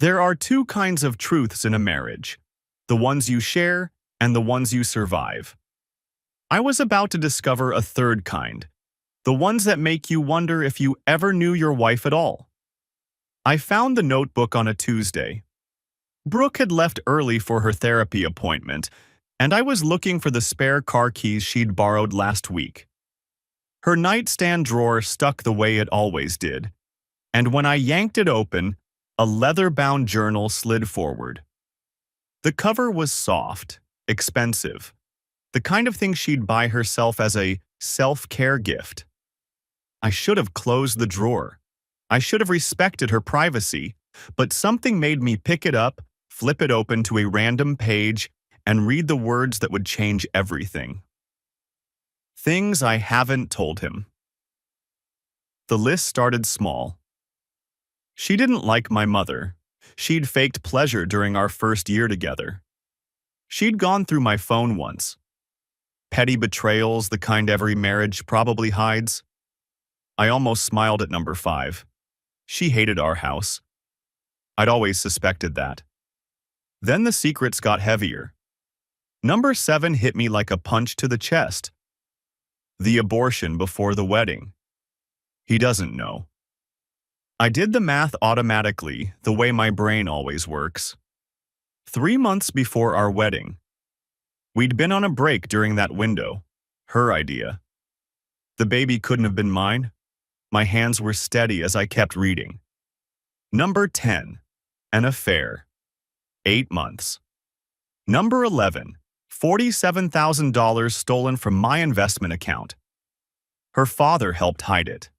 There are two kinds of truths in a marriage, the ones you share and the ones you survive. I was about to discover a third kind, the ones that make you wonder if you ever knew your wife at all. I found the notebook on a Tuesday. Brooke had left early for her therapy appointment, and I was looking for the spare car keys she'd borrowed last week. Her nightstand drawer stuck the way it always did, and when I yanked it open, a leather-bound journal slid forward. The cover was soft, expensive, the kind of thing she'd buy herself as a self-care gift. I should have closed the drawer. I should have respected her privacy, but something made me pick it up, flip it open to a random page, and read the words that would change everything. Things I haven't told him. The list started small. She didn't like my mother. She'd faked pleasure during our first year together. She'd gone through my phone once. Petty betrayals, the kind every marriage probably hides. I almost smiled at number 5. She hated our house. I'd always suspected that. Then the secrets got heavier. Number 7 hit me like a punch to the chest. The abortion before the wedding. He doesn't know. I did the math automatically, the way my brain always works. 3 months before our wedding. We'd been on a break during that window. Her idea. The baby couldn't have been mine. My hands were steady as I kept reading. Number 10. An affair. 8 months. Number 11. $47,000 stolen from my investment account. Her father helped hide it.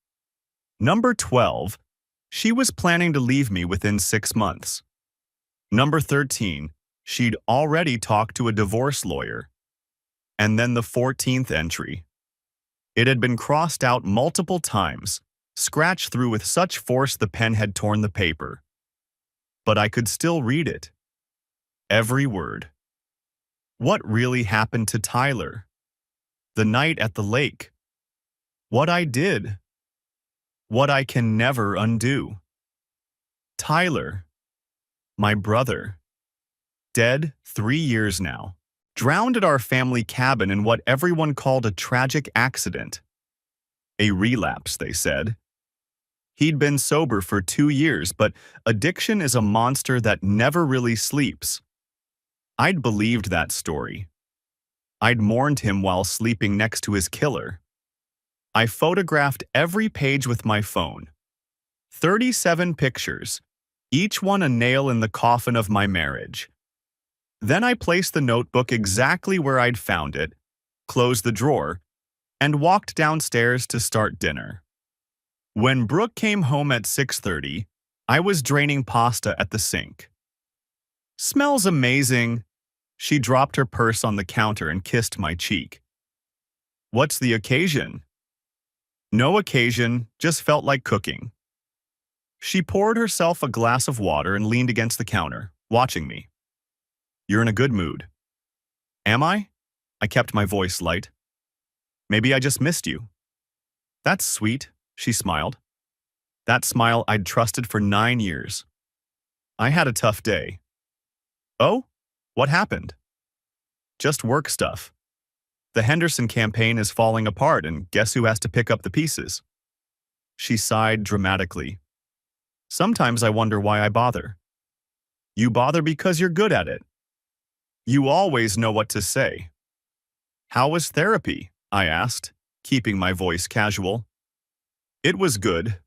Number 12. She was planning to leave me within 6 months. Number 13. She'd already talked to a divorce lawyer. And then the 14th entry. It had been crossed out multiple times, scratched through with such force the pen had torn the paper. But I could still read it. Every word. What really happened to Tyler? The night at the lake. What I did. What I can never undo. Tyler. My brother. Dead 3 years now. Drowned at our family cabin in what everyone called a tragic accident. A relapse, they said. He'd been sober for 2 years, but addiction is a monster that never really sleeps. I'd believed that story. I'd mourned him while sleeping next to his killer. I photographed every page with my phone. 37 pictures, each one a nail in the coffin of my marriage. Then I placed the notebook exactly where I'd found it, closed the drawer, and walked downstairs to start dinner. When Brooke came home at 6:30, I was draining pasta at the sink. "Smells amazing." She dropped her purse on the counter and kissed my cheek. "What's the occasion?" "No occasion, just felt like cooking." She poured herself a glass of water and leaned against the counter, watching me. "You're in a good mood." "Am I?" I kept my voice light. "Maybe I just missed you." "That's sweet," she smiled. That smile I'd trusted for 9 years. "I had a tough day." "Oh? What happened?" "Just work stuff. The Henderson campaign is falling apart, and guess who has to pick up the pieces?" She sighed dramatically. "Sometimes I wonder why I bother." "You bother because you're good at it. You always know what to say." "How was therapy?" I asked, keeping my voice casual. "It was good.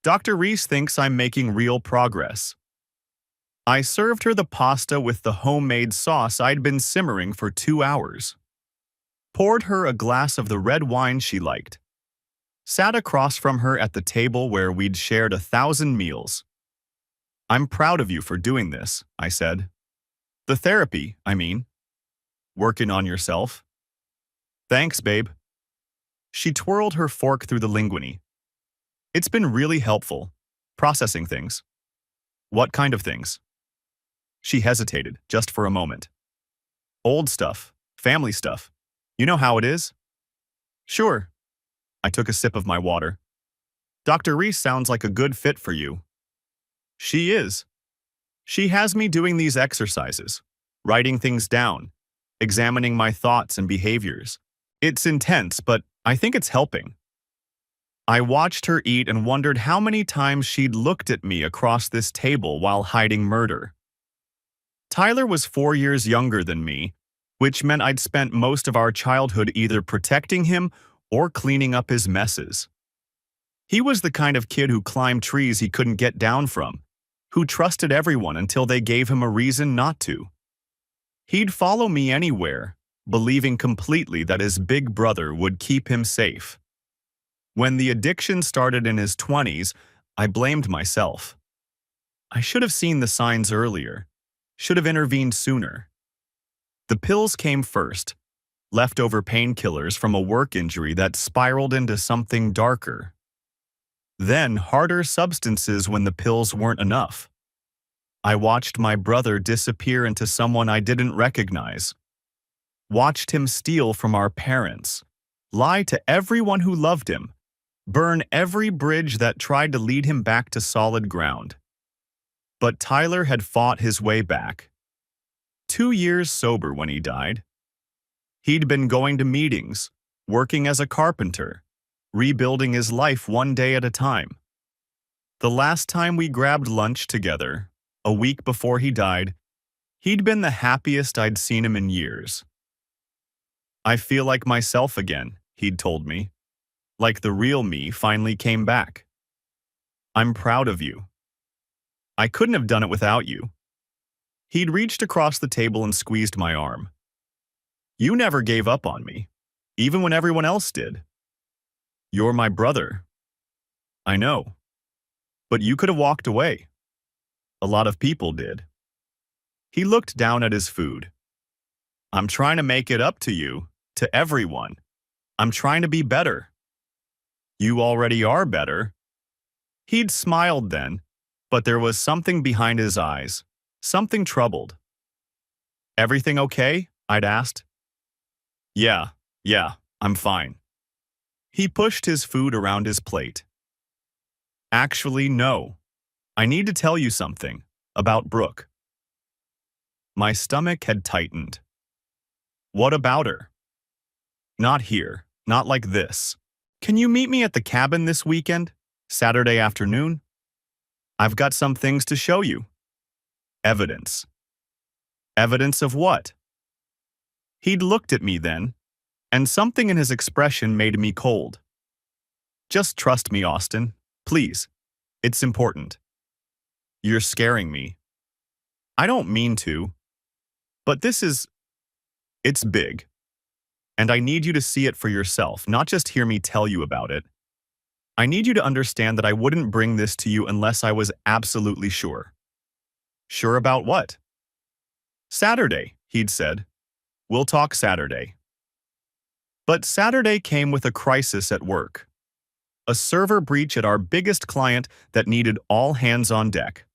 Dr. Reese thinks I'm making real progress." I served her the pasta with the homemade sauce I'd been simmering for 2 hours. Poured her a glass of the red wine she liked. Sat across from her at the table where we'd shared 1,000 meals. "I'm proud of you for doing this," I said. "The therapy, I mean. Working on yourself." "Thanks, babe." She twirled her fork through the linguine. "It's been really helpful, processing things." "What kind of things?" She hesitated, just for a moment. "Old stuff, family stuff. You know how it is?" "Sure." I took a sip of my water. "Dr. Reese sounds like a good fit for you." "She is. She has me doing these exercises, writing things down, examining my thoughts and behaviors. It's intense, but I think it's helping. I watched her eat and wondered how many times she'd looked at me across this table while hiding murder. Tyler was 4 years younger than me, which meant I'd spent most of our childhood either protecting him or cleaning up his messes. He was the kind of kid who climbed trees he couldn't get down from, who trusted everyone until they gave him a reason not to. He'd follow me anywhere, believing completely that his big brother would keep him safe. When the addiction started in his 20s, I blamed myself. I should have seen the signs earlier, should have intervened sooner. The pills came first, leftover painkillers from a work injury that spiraled into something darker. Then harder substances when the pills weren't enough. I watched my brother disappear into someone I didn't recognize. Watched him steal from our parents, lie to everyone who loved him, burn every bridge that tried to lead him back to solid ground. But Tyler had fought his way back. 2 years sober when he died. He'd been going to meetings, working as a carpenter, rebuilding his life one day at a time. The last time we grabbed lunch together, a week before he died, he'd been the happiest I'd seen him in years. "I feel like myself again," he'd told me. "Like the real me finally came back. I'm proud of you. I couldn't have done it without you." He'd reached across the table and squeezed my arm. "You never gave up on me, even when everyone else did. You're my brother. I know. But you could have walked away. A lot of people did." He looked down at his food. "I'm trying to make it up to you, to everyone. I'm trying to be better." "You already are better." He'd smiled then, but there was something behind his eyes, something troubled. "Everything okay?" I'd asked. Yeah, I'm fine." He pushed his food around his plate. "Actually, no. I need to tell you something about Brooke." My stomach had tightened. "What about her?" "Not here, not like this. Can you meet me at the cabin this weekend, Saturday afternoon? I've got some things to show you." "Evidence." "Evidence of what?" He'd looked at me then, and something in his expression made me cold. "Just trust me, Austin. Please. It's important." "You're scaring me." "I don't mean to. But it's big. And I need you to see it for yourself, not just hear me tell you about it. I need you to understand that I wouldn't bring this to you unless I was absolutely sure." "Sure about what?" "Saturday," he'd said. "We'll talk Saturday." But Saturday came with a crisis at work. A server breach at our biggest client that needed all hands on deck.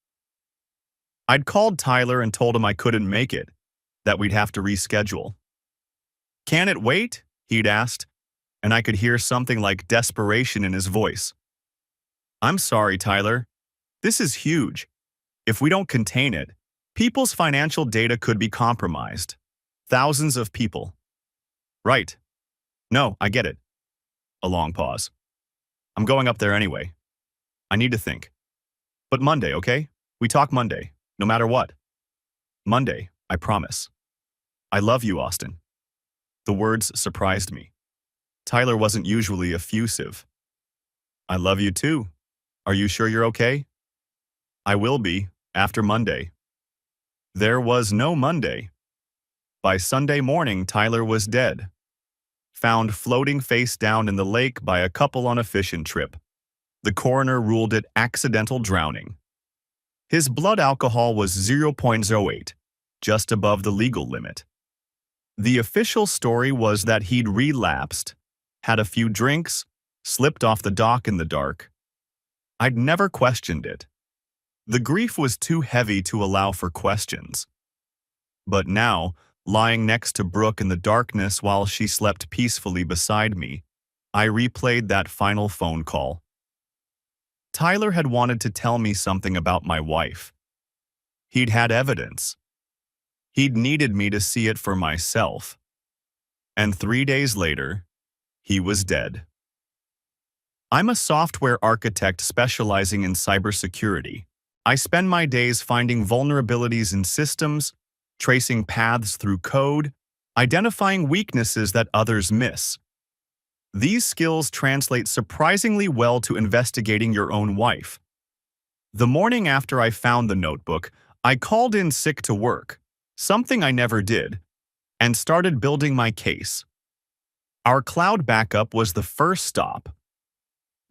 I'd called Tyler and told him I couldn't make it, that we'd have to reschedule. "Can it wait?" he'd asked, and I could hear something like desperation in his voice. "I'm sorry, Tyler. This is huge. If we don't contain it, people's financial data could be compromised. Thousands of people." "Right. No, I get it." A long pause. "I'm going up there anyway. I need to think. But Monday, okay? We talk Monday, no matter what." "Monday, I promise. I love you, Austin." The words surprised me. Tyler wasn't usually effusive. "I love you too. Are you sure you're okay?" "I will be, after Monday." There was no Monday. By Sunday morning, Tyler was dead. Found floating face down in the lake by a couple on a fishing trip. The coroner ruled it accidental drowning. His blood alcohol was 0.08, just above the legal limit. The official story was that he'd relapsed, had a few drinks, slipped off the dock in the dark. I'd never questioned it. The grief was too heavy to allow for questions. But now, lying next to Brooke in the darkness while she slept peacefully beside me, I replayed that final phone call. Tyler had wanted to tell me something about my wife. He'd had evidence. He'd needed me to see it for myself. And 3 days later, he was dead. I'm a software architect specializing in cybersecurity. I spend my days finding vulnerabilities in systems, tracing paths through code, identifying weaknesses that others miss. These skills translate surprisingly well to investigating your own wife. The morning after I found the notebook, I called in sick to work, something I never did, and started building my case. Our cloud backup was the first stop.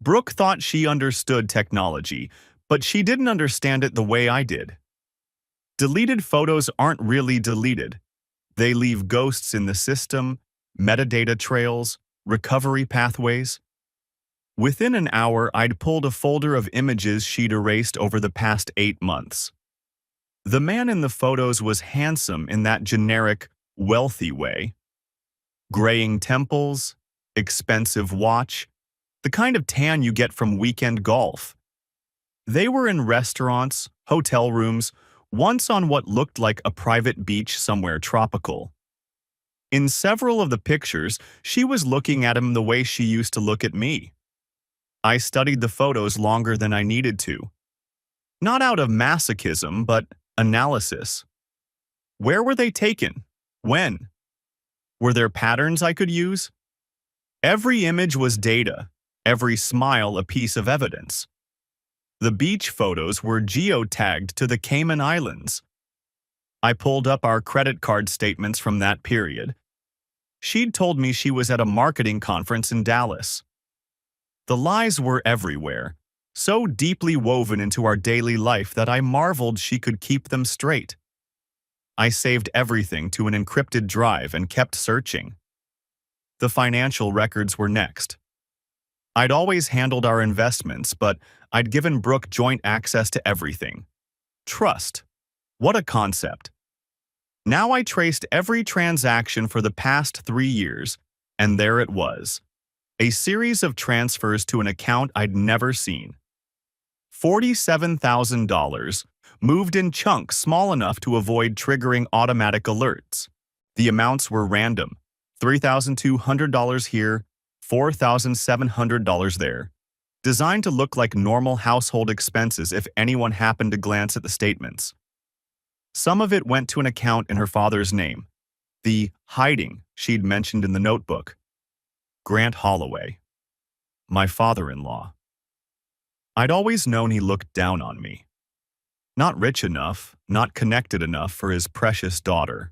Brooke thought she understood technology, but she didn't understand it the way I did. Deleted photos aren't really deleted. They leave ghosts in the system, metadata trails, recovery pathways. Within an hour, I'd pulled a folder of images she'd erased over the past 8 months. The man in the photos was handsome in that generic, wealthy way. Graying temples, expensive watch, the kind of tan you get from weekend golf. They were in restaurants, hotel rooms, once on what looked like a private beach somewhere tropical. In several of the pictures, she was looking at him the way she used to look at me. I studied the photos longer than I needed to. Not out of masochism, but analysis. Where were they taken? When? Were there patterns I could use? Every image was data, every smile a piece of evidence. The beach photos were geotagged to the Cayman Islands. I pulled up our credit card statements from that period. She'd told me she was at a marketing conference in Dallas. The lies were everywhere, so deeply woven into our daily life that I marveled she could keep them straight. I saved everything to an encrypted drive and kept searching. The financial records were next. I'd always handled our investments, but I'd given Brooke joint access to everything. Trust. What a concept. Now I traced every transaction for the past 3 years, and there it was. A series of transfers to an account I'd never seen. $47,000, moved in chunks small enough to avoid triggering automatic alerts. The amounts were random. $3,200 here, $4,700 there. Designed to look like normal household expenses if anyone happened to glance at the statements. Some of it went to an account in her father's name, the hiding she'd mentioned in the notebook. Grant Holloway, my father-in-law. I'd always known he looked down on me. Not rich enough, not connected enough for his precious daughter.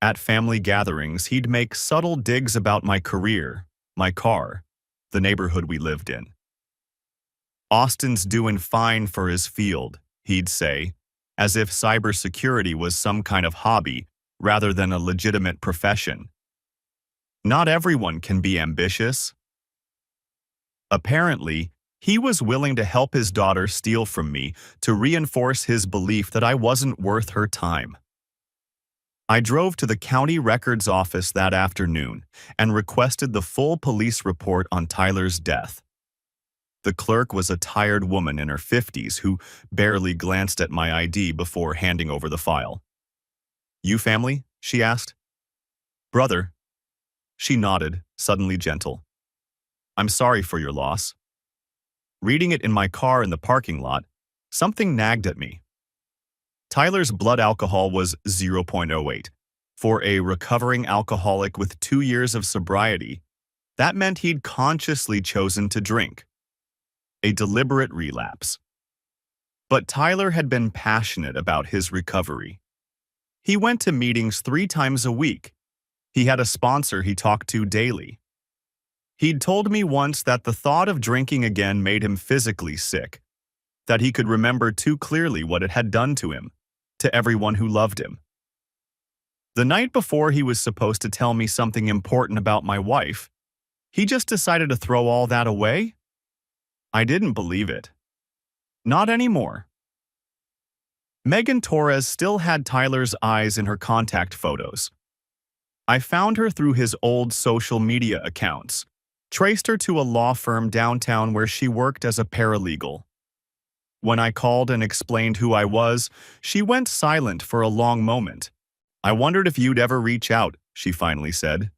At family gatherings, he'd make subtle digs about my career, my car, the neighborhood we lived in. Austin's doing fine for his field, he'd say, as if cybersecurity was some kind of hobby rather than a legitimate profession. Not everyone can be ambitious. Apparently, he was willing to help his daughter steal from me to reinforce his belief that I wasn't worth her time. I drove to the county records office that afternoon and requested the full police report on Tyler's death. The clerk was a tired woman in her 50s who barely glanced at my ID before handing over the file. "You family?" she asked. "Brother." She nodded, suddenly gentle. "I'm sorry for your loss." Reading it in my car in the parking lot, something nagged at me. Tyler's blood alcohol was 0.08. For a recovering alcoholic with 2 years of sobriety, that meant he'd consciously chosen to drink. A deliberate relapse. But Tyler had been passionate about his recovery. He went to meetings 3 times a week. He had a sponsor he talked to daily. He'd told me once that the thought of drinking again made him physically sick, that he could remember too clearly what it had done to him, to everyone who loved him. The night before he was supposed to tell me something important about my wife, he just decided to throw all that away? I didn't believe it. Not anymore. Megan Torres still had Tyler's eyes in her contact photos. I found her through his old social media accounts, traced her to a law firm downtown where she worked as a paralegal. When I called and explained who I was, she went silent for a long moment. I wondered if you'd ever reach out, she finally said.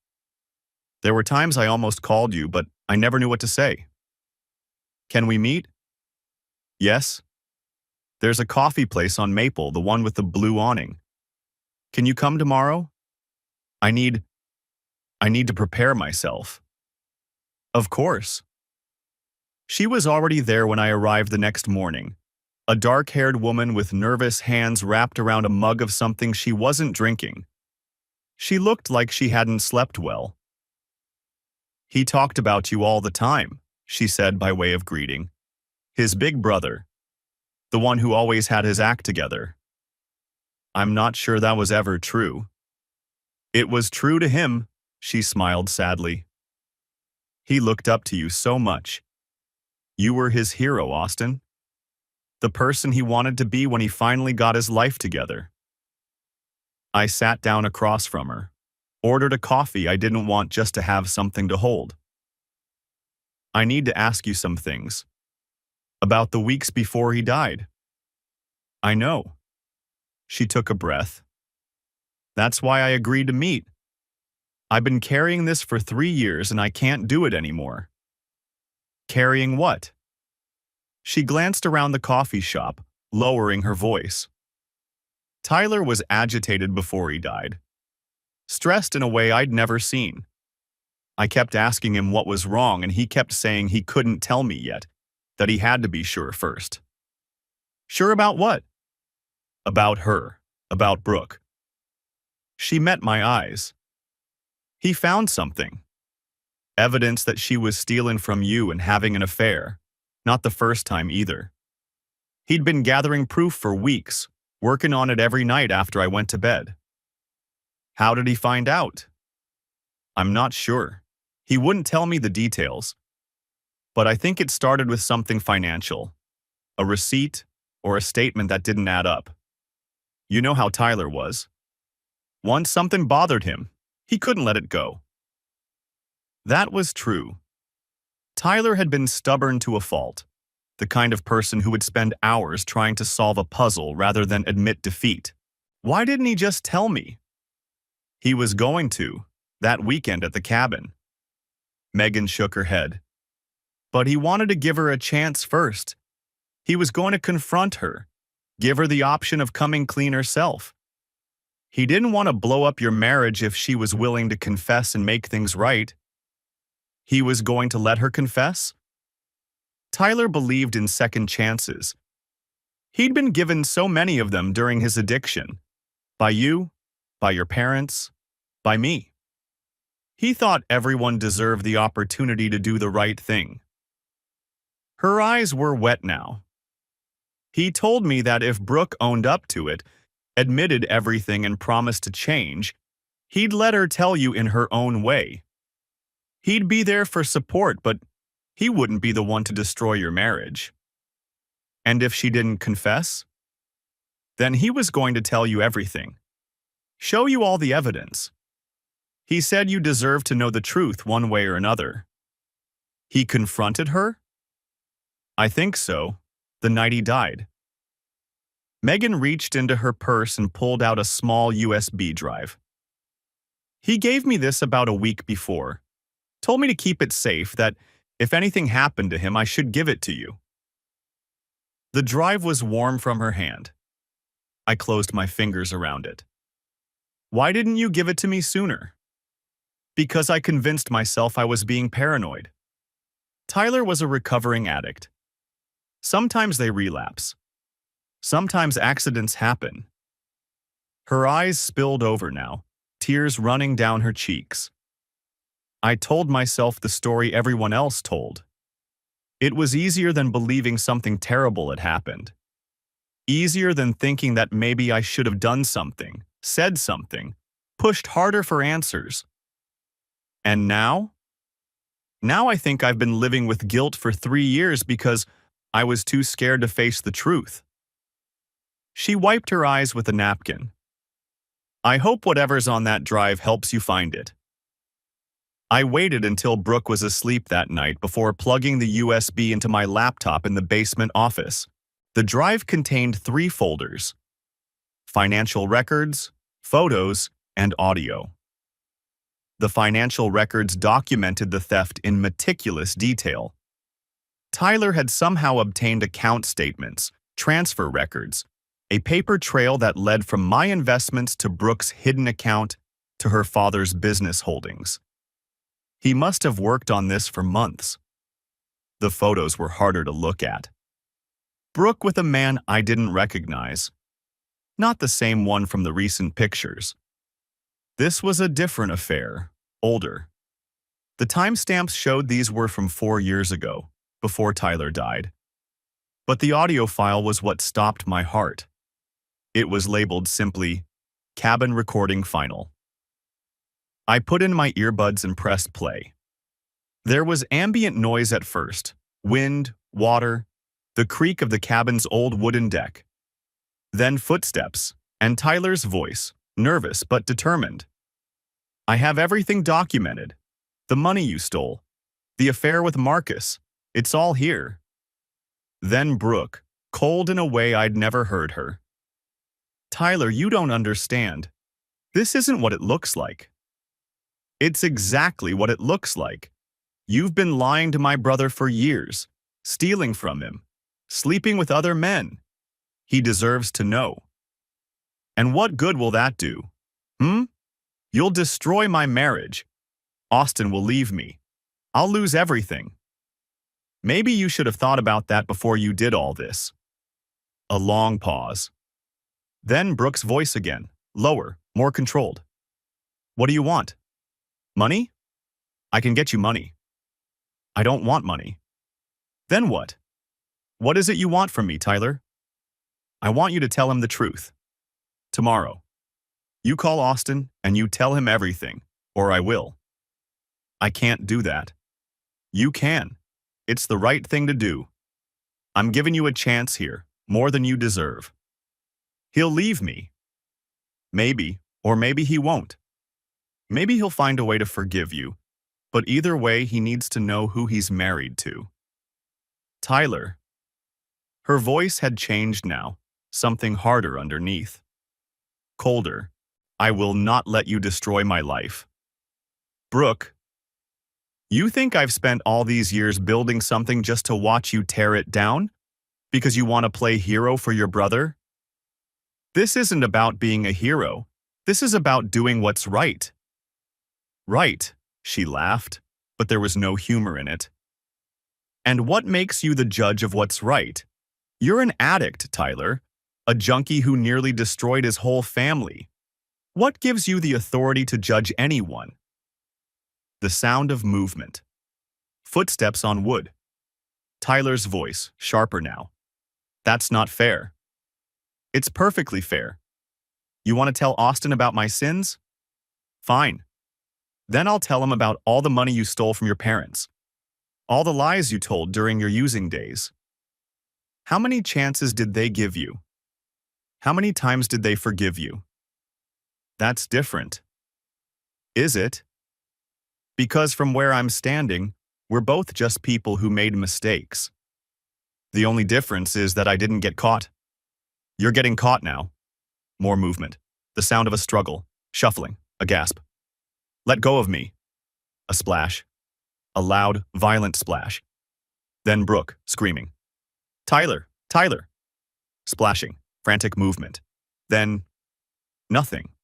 There were times I almost called you, but I never knew what to say. Can we meet? Yes. There's a coffee place on Maple, the one with the blue awning. Can you come tomorrow? I need to prepare myself. Of course. She was already there when I arrived the next morning. A dark-haired woman with nervous hands wrapped around a mug of something she wasn't drinking. She looked like she hadn't slept well. He talked about you all the time, she said by way of greeting. His big brother. The one who always had his act together. I'm not sure that was ever true. It was true to him, she smiled sadly. He looked up to you so much. You were his hero, Austin. The person he wanted to be when he finally got his life together. I sat down across from her, ordered a coffee I didn't want just to have something to hold. I need to ask you some things. About the weeks before he died. I know. She took a breath. That's why I agreed to meet. I've been carrying this for 3 years and I can't do it anymore. Carrying what? She glanced around the coffee shop, lowering her voice. Tyler was agitated before he died. Stressed in a way I'd never seen. I kept asking him what was wrong and he kept saying he couldn't tell me yet, that he had to be sure first. Sure about what? About her, about Brooke. She met my eyes. He found something. Evidence that she was stealing from you and having an affair. Not the first time either. He'd been gathering proof for weeks, working on it every night after I went to bed. How did he find out? I'm not sure. He wouldn't tell me the details. But I think it started with something financial. A receipt or a statement that didn't add up. You know how Tyler was. Once something bothered him, he couldn't let it go. That was true. Tyler had been stubborn to a fault, the kind of person who would spend hours trying to solve a puzzle rather than admit defeat. Why didn't he just tell me? He was going to, that weekend at the cabin. Megan shook her head. But he wanted to give her a chance first. He was going to confront her, give her the option of coming clean herself. He didn't want to blow up your marriage if she was willing to confess and make things right. He was going to let her confess? Tyler believed in second chances. He'd been given so many of them during his addiction. By you, by your parents, by me. He thought everyone deserved the opportunity to do the right thing. Her eyes were wet now. He told me that if Brooke owned up to it, admitted everything and promised to change, he'd let her tell you in her own way. He'd be there for support, but he wouldn't be the one to destroy your marriage. And if she didn't confess? Then he was going to tell you everything. Show you all the evidence. He said you deserved to know the truth one way or another. He confronted her? I think so, the night he died. Megan reached into her purse and pulled out a small USB drive. He gave me this about a week before. Told me to keep it safe, that if anything happened to him, I should give it to you. The drive was warm from her hand. I closed my fingers around it. Why didn't you give it to me sooner? Because I convinced myself I was being paranoid. Tyler was a recovering addict. Sometimes they relapse. Sometimes accidents happen. Her eyes spilled over now, tears running down her cheeks. I told myself the story everyone else told. It was easier than believing something terrible had happened. Easier than thinking that maybe I should have done something, said something, pushed harder for answers. And now? Now I think I've been living with guilt for 3 years because I was too scared to face the truth. She wiped her eyes with a napkin. I hope whatever's on that drive helps you find it. I waited until Brooke was asleep that night before plugging the USB into my laptop in the basement office. The drive contained 3 folders: financial records, photos, and audio. The financial records documented the theft in meticulous detail. Tyler had somehow obtained account statements, transfer records, a paper trail that led from my investments to Brooke's hidden account to her father's business holdings. He must have worked on this for months. The photos were harder to look at. Brooke with a man I didn't recognize. Not the same one from the recent pictures. This was a different affair, older. The timestamps showed these were from 4 years ago, before Tyler died. But the audio file was what stopped my heart. It was labeled simply, "Cabin Recording Final." I put in my earbuds and pressed play. There was ambient noise at first, wind, water, the creak of the cabin's old wooden deck. Then footsteps, and Tyler's voice, nervous but determined. "I have everything documented. The money you stole, the affair with Marcus, it's all here." Then Brooke, cold in a way I'd never heard her. "Tyler, you don't understand. This isn't what it looks like." "It's exactly what it looks like. You've been lying to my brother for years, stealing from him, sleeping with other men. He deserves to know." "And what good will that do? You'll destroy my marriage. Austin will leave me. I'll lose everything." "Maybe you should have thought about that before you did all this." A long pause. Then Brooke's voice again, lower, more controlled. "What do you want? Money? I can get you money." "I don't want money." "Then what? What is it you want from me, Tyler?" "I want you to tell him the truth. Tomorrow. You call Austin and you tell him everything, or I will." "I can't do that." "You can. It's the right thing to do. I'm giving you a chance here, more than you deserve." "He'll leave me." "Maybe, or maybe he won't. Maybe he'll find a way to forgive you, but either way he needs to know who he's married to." "Tyler." Her voice had changed now, something harder underneath. Colder. "I will not let you destroy my life." "Brooke, you think I've spent all these years building something just to watch you tear it down? Because you want to play hero for your brother? This isn't about being a hero. This is about doing what's right." "Right," she laughed, but there was no humor in it. "And what makes you the judge of what's right? You're an addict, Tyler, a junkie who nearly destroyed his whole family. What gives you the authority to judge anyone?" The sound of movement. Footsteps on wood. Tyler's voice, sharper now. "That's not fair." "It's perfectly fair. You want to tell Austin about my sins? Fine. Then I'll tell him about all the money you stole from your parents. All the lies you told during your using days. How many chances did they give you? How many times did they forgive you?" "That's different." "Is it?" "Because from where I'm standing, we're both just people who made mistakes. The only difference is that I didn't get caught. You're getting caught now." More movement. The sound of a struggle. Shuffling. A gasp. "Let go of me." A splash. A loud, violent splash. Then Brooke, screaming. "Tyler! Tyler!" Splashing. Frantic movement. Then, nothing.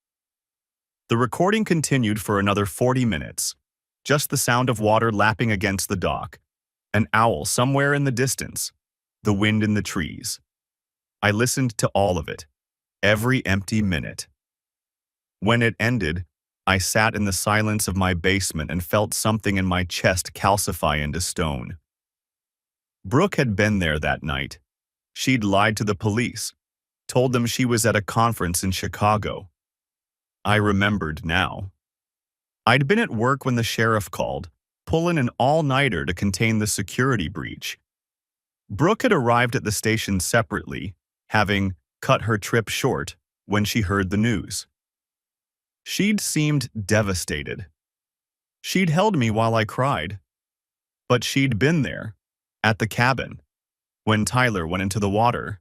The recording continued for another 40 minutes. Just the sound of water lapping against the dock. An owl somewhere in the distance. The wind in the trees. I listened to all of it. Every empty minute. When it ended, I sat in the silence of my basement and felt something in my chest calcify into stone. Brooke had been there that night. She'd lied to the police, told them she was at a conference in Chicago. I remembered now. I'd been at work when the sheriff called, pulling an all-nighter to contain the security breach. Brooke had arrived at the station separately, having cut her trip short when she heard the news. She'd seemed devastated. She'd held me while I cried. But she'd been there, at the cabin. When Tyler went into the water,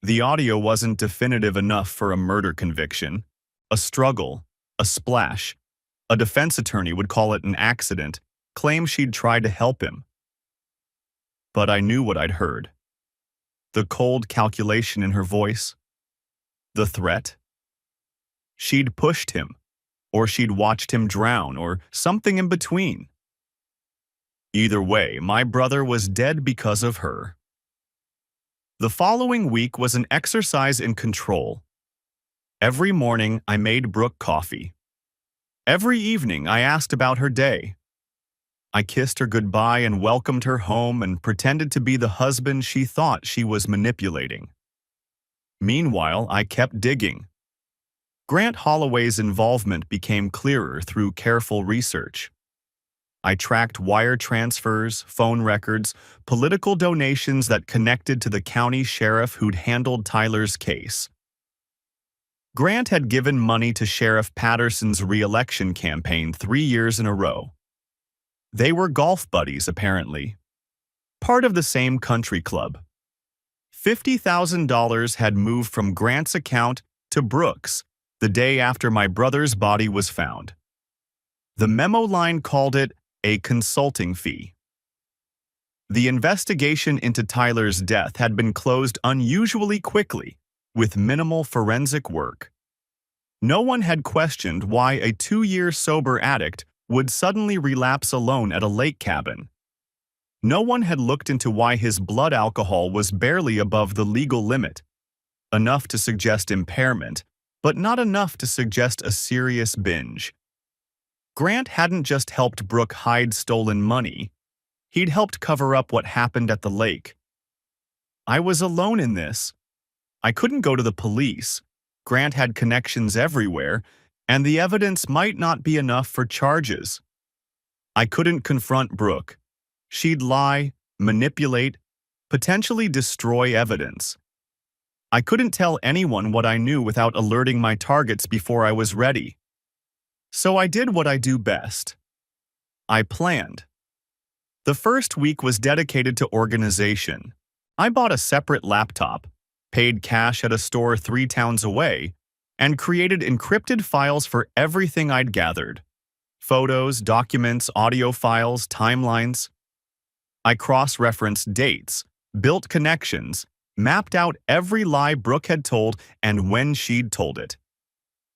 the audio wasn't definitive enough for a murder conviction. A struggle, a splash. A defense attorney would call it an accident, claim she'd tried to help him. But I knew what I'd heard. The cold calculation in her voice. The threat. She'd pushed him, or she'd watched him drown, or something in between. Either way, my brother was dead because of her. The following week was an exercise in control. Every morning, I made Brooke coffee. Every evening, I asked about her day. I kissed her goodbye and welcomed her home and pretended to be the husband she thought she was manipulating. Meanwhile, I kept digging. Grant Holloway's involvement became clearer through careful research. I tracked wire transfers, phone records, political donations that connected to the county sheriff who'd handled Tyler's case. Grant had given money to Sheriff Patterson's re-election campaign 3 years in a row. They were golf buddies, apparently. Part of the same country club. $50,000 had moved from Grant's account to Brooke's the day after my brother's body was found. The memo line called it a consulting fee. The investigation into Tyler's death had been closed unusually quickly, with minimal forensic work. No one had questioned why a 2-year sober addict would suddenly relapse alone at a lake cabin. No one had looked into why his blood alcohol was barely above the legal limit, enough to suggest impairment, but not enough to suggest a serious binge. Grant hadn't just helped Brooke hide stolen money, he'd helped cover up what happened at the lake. I was alone in this. I couldn't go to the police. Grant had connections everywhere, and the evidence might not be enough for charges. I couldn't confront Brooke. She'd lie, manipulate, potentially destroy evidence. I couldn't tell anyone what I knew without alerting my targets before I was ready. So I did what I do best. I planned. The first week was dedicated to organization. I bought a separate laptop, paid cash at a store 3 towns away, and created encrypted files for everything I'd gathered. Photos, documents, audio files, timelines. I cross-referenced dates, built connections, mapped out every lie Brooke had told and when she'd told it.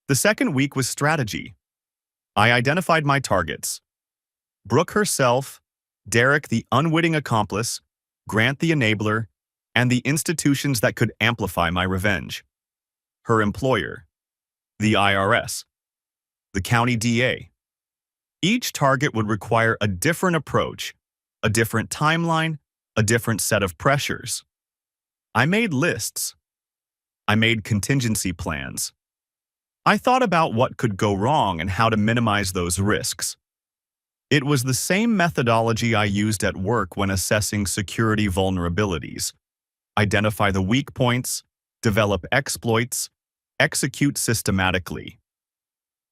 The second week was strategy. I identified my targets. Brooke herself, Derek the unwitting accomplice, Grant the enabler, and the institutions that could amplify my revenge. Her employer, the IRS, the county DA. Each target would require a different approach, a different timeline, a different set of pressures. I made lists. I made contingency plans. I thought about what could go wrong and how to minimize those risks. It was the same methodology I used at work when assessing security vulnerabilities. Identify the weak points, develop exploits, execute systematically.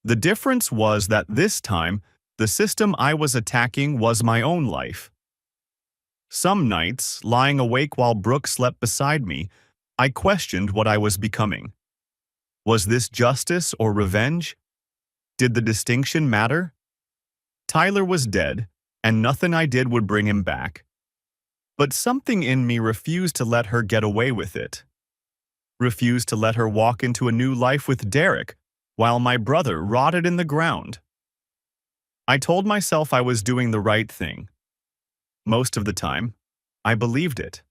The difference was that this time, the system I was attacking was my own life. Some nights, lying awake while Brooke slept beside me, I questioned what I was becoming. Was this justice or revenge? Did the distinction matter? Tyler was dead, and nothing I did would bring him back. But something in me refused to let her get away with it. Refused to let her walk into a new life with Derek, while my brother rotted in the ground. I told myself I was doing the right thing. Most of the time, I believed it.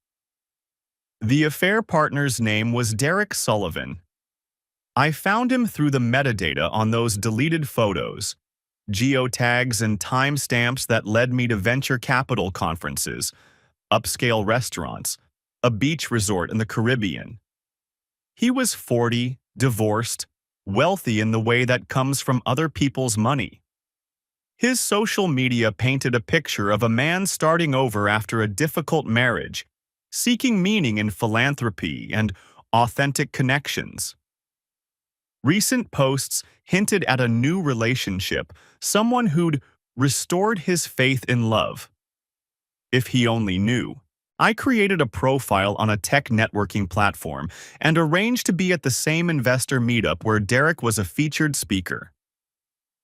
The affair partner's name was Derek Sullivan. I found him through the metadata on those deleted photos, geotags and timestamps that led me to venture capital conferences, upscale restaurants, a beach resort in the Caribbean. He was 40, divorced, wealthy in the way that comes from other people's money. His social media painted a picture of a man starting over after a difficult marriage, seeking meaning in philanthropy and authentic connections. Recent posts hinted at a new relationship, someone who'd restored his faith in love. If he only knew, I created a profile on a tech networking platform and arranged to be at the same investor meetup where Derek was a featured speaker.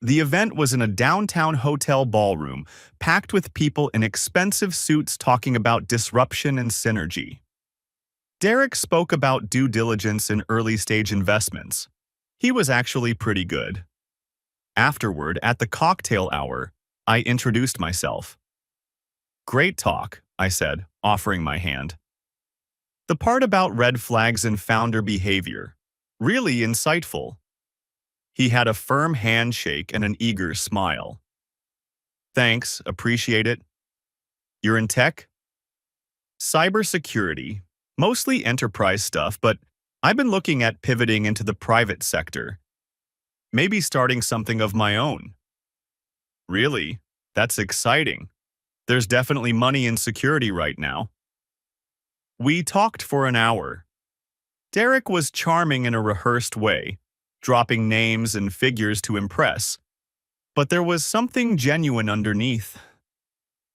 The event was in a downtown hotel ballroom, packed with people in expensive suits talking about disruption and synergy. Derek spoke about due diligence in early-stage investments. He was actually pretty good. Afterward, at the cocktail hour, I introduced myself. "Great talk," I said, offering my hand. "The part about red flags and founder behavior. Really insightful." He had a firm handshake and an eager smile. "Thanks, appreciate it. You're in tech?" "Cybersecurity. Mostly enterprise stuff, but I've been looking at pivoting into the private sector. Maybe starting something of my own." "Really? That's exciting. There's definitely money in security right now." We talked for an hour. Derek was charming in a rehearsed way, dropping names and figures to impress. But there was something genuine underneath.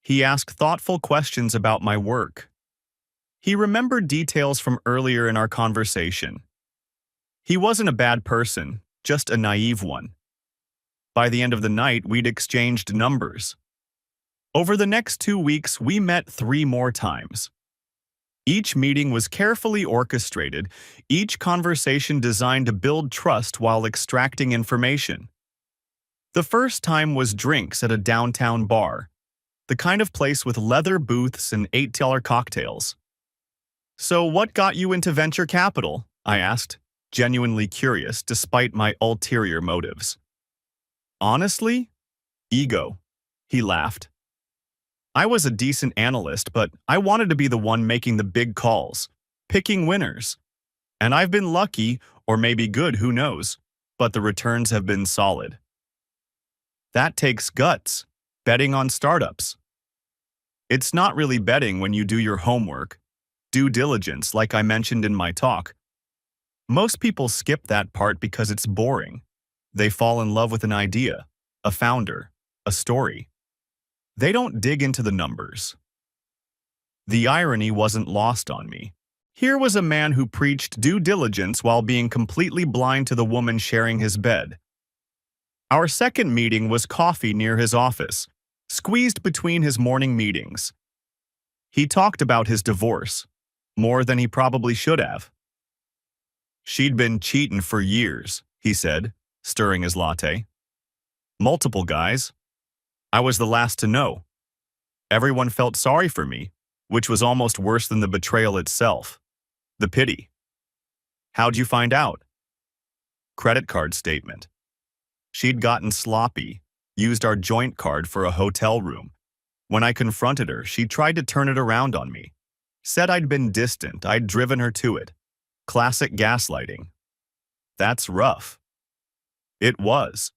He asked thoughtful questions about my work. He remembered details from earlier in our conversation. He wasn't a bad person, just a naive one. By the end of the night, we'd exchanged numbers. Over the next 2 weeks, we met 3 more times. Each meeting was carefully orchestrated, each conversation designed to build trust while extracting information. The first time was drinks at a downtown bar, the kind of place with leather booths and $8 cocktails. "So what got you into venture capital?" I asked, genuinely curious despite my ulterior motives. "Honestly? Ego." He laughed. "I was a decent analyst, but I wanted to be the one making the big calls, picking winners. And I've been lucky, or maybe good, who knows, but the returns have been solid." "That takes guts, betting on startups." "It's not really betting when you do your homework, due diligence, like I mentioned in my talk. Most people skip that part because it's boring. They fall in love with an idea, a founder, a story. They don't dig into the numbers." The irony wasn't lost on me. Here was a man who preached due diligence while being completely blind to the woman sharing his bed. Our second meeting was coffee near his office, squeezed between his morning meetings. He talked about his divorce, more than he probably should have. "She'd been cheating for years," he said, stirring his latte. "Multiple guys. I was the last to know. Everyone felt sorry for me, which was almost worse than the betrayal itself. The pity." "How'd you find out?" "Credit card statement. She'd gotten sloppy, used our joint card for a hotel room. When I confronted her, she tried to turn it around on me. Said I'd been distant, I'd driven her to it. Classic gaslighting." "That's rough." It was.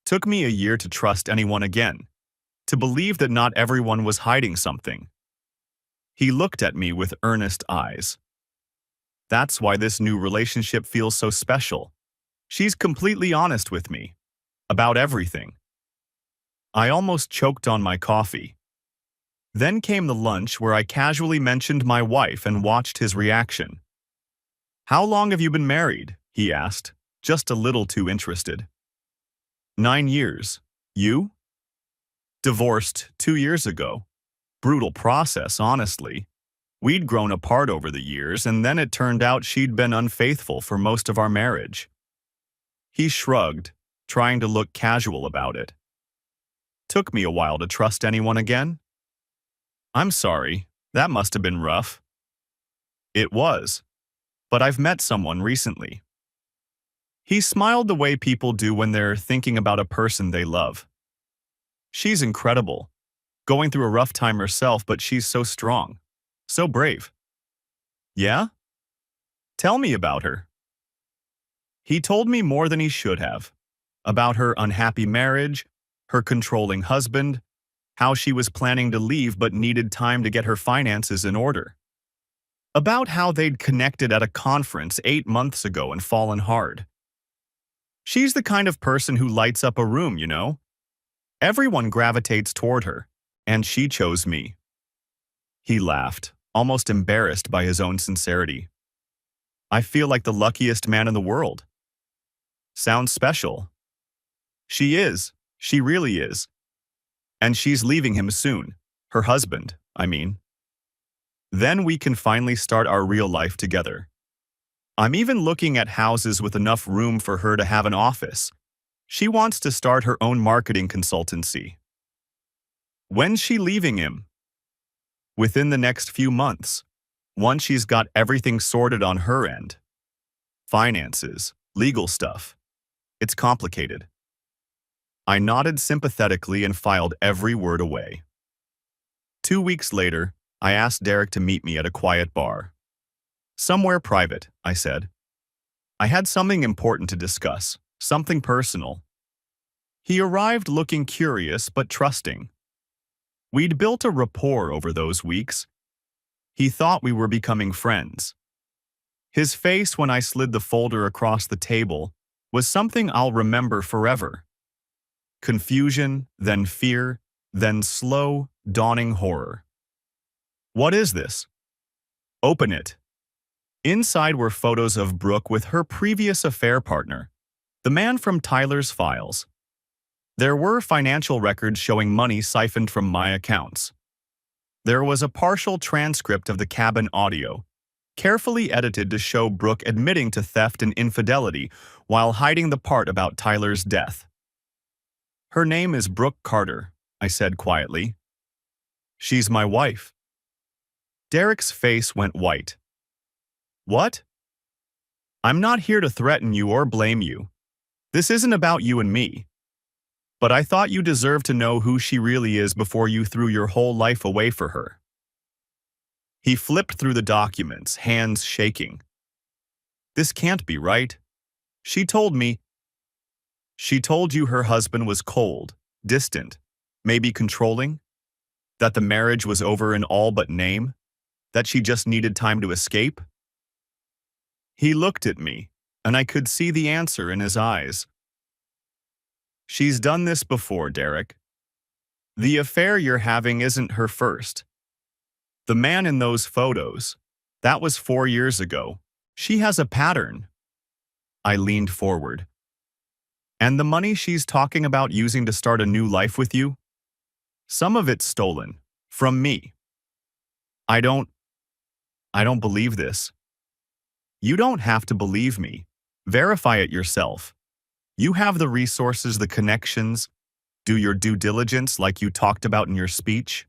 Took me a year to trust anyone again, to believe that not everyone was hiding something. He looked at me with earnest eyes. "That's why this new relationship feels so special. She's completely honest with me. About everything." I almost choked on my coffee. Then came the lunch where I casually mentioned my wife and watched his reaction. "How long have you been married?" he asked, just a little too interested. 9 years. You? Divorced 2 years ago. Brutal process, honestly. We'd grown apart over the years, and then it turned out she'd been unfaithful for most of our marriage. He shrugged, trying to look casual about it. "Took me a while to trust anyone again." "I'm sorry, that must have been rough." "It was, but I've met someone recently." He smiled the way people do when they're thinking about a person they love. "She's incredible. Going through a rough time herself, but she's so strong. So brave." "Yeah? Tell me about her." He told me more than he should have. About her unhappy marriage, her controlling husband, how she was planning to leave but needed time to get her finances in order. About how they'd connected at a conference 8 months ago and fallen hard. She's the kind of person who lights up a room, you know? Everyone gravitates toward her, and she chose me. He laughed. almost embarrassed by his own sincerity. I feel like the luckiest man in the world. Sounds special. She is. She really is. And she's leaving him soon. Her husband, I mean. Then we can finally start our real life together. I'm even looking at houses with enough room for her to have an office. She wants to start her own marketing consultancy. When's she leaving him? Within the next few months, once she's got everything sorted on her end. Finances, legal stuff. It's complicated. I nodded sympathetically and filed every word away. 2 weeks later, I asked Derek to meet me at a quiet bar. Somewhere private, I said. I had something important to discuss, something personal. He arrived looking curious but trusting. We'd built a rapport over those weeks. He thought we were becoming friends. His face when I slid the folder across the table was something I'll remember forever. Confusion, then fear, then slow, dawning horror. What is this? Open it. Inside were photos of Brooke with her previous affair partner, the man from Tyler's files. There were financial records showing money siphoned from my accounts. There was a partial transcript of the cabin audio, carefully edited to show Brooke admitting to theft and infidelity while hiding the part about Tyler's death. Her name is Brooke Carter, I said quietly. She's my wife. Derek's face went white. What? I'm not here to threaten you or blame you. This isn't about you and me. But I thought you deserved to know who she really is before you threw your whole life away for her. He flipped through the documents, hands shaking. This can't be right. She told me. She told you her husband was cold, distant, maybe controlling? That the marriage was over in all but name? That she just needed time to escape? He looked at me, and I could see the answer in his eyes. She's done this before, Derek. The affair you're having isn't her first. The man in those photos, that was 4 years ago. She has a pattern. I leaned forward. And the money she's talking about using to start a new life with you? Some of it's stolen. From me. I don't believe this. You don't have to believe me. Verify it yourself. You have the resources, the connections. Do your due diligence like you talked about in your speech.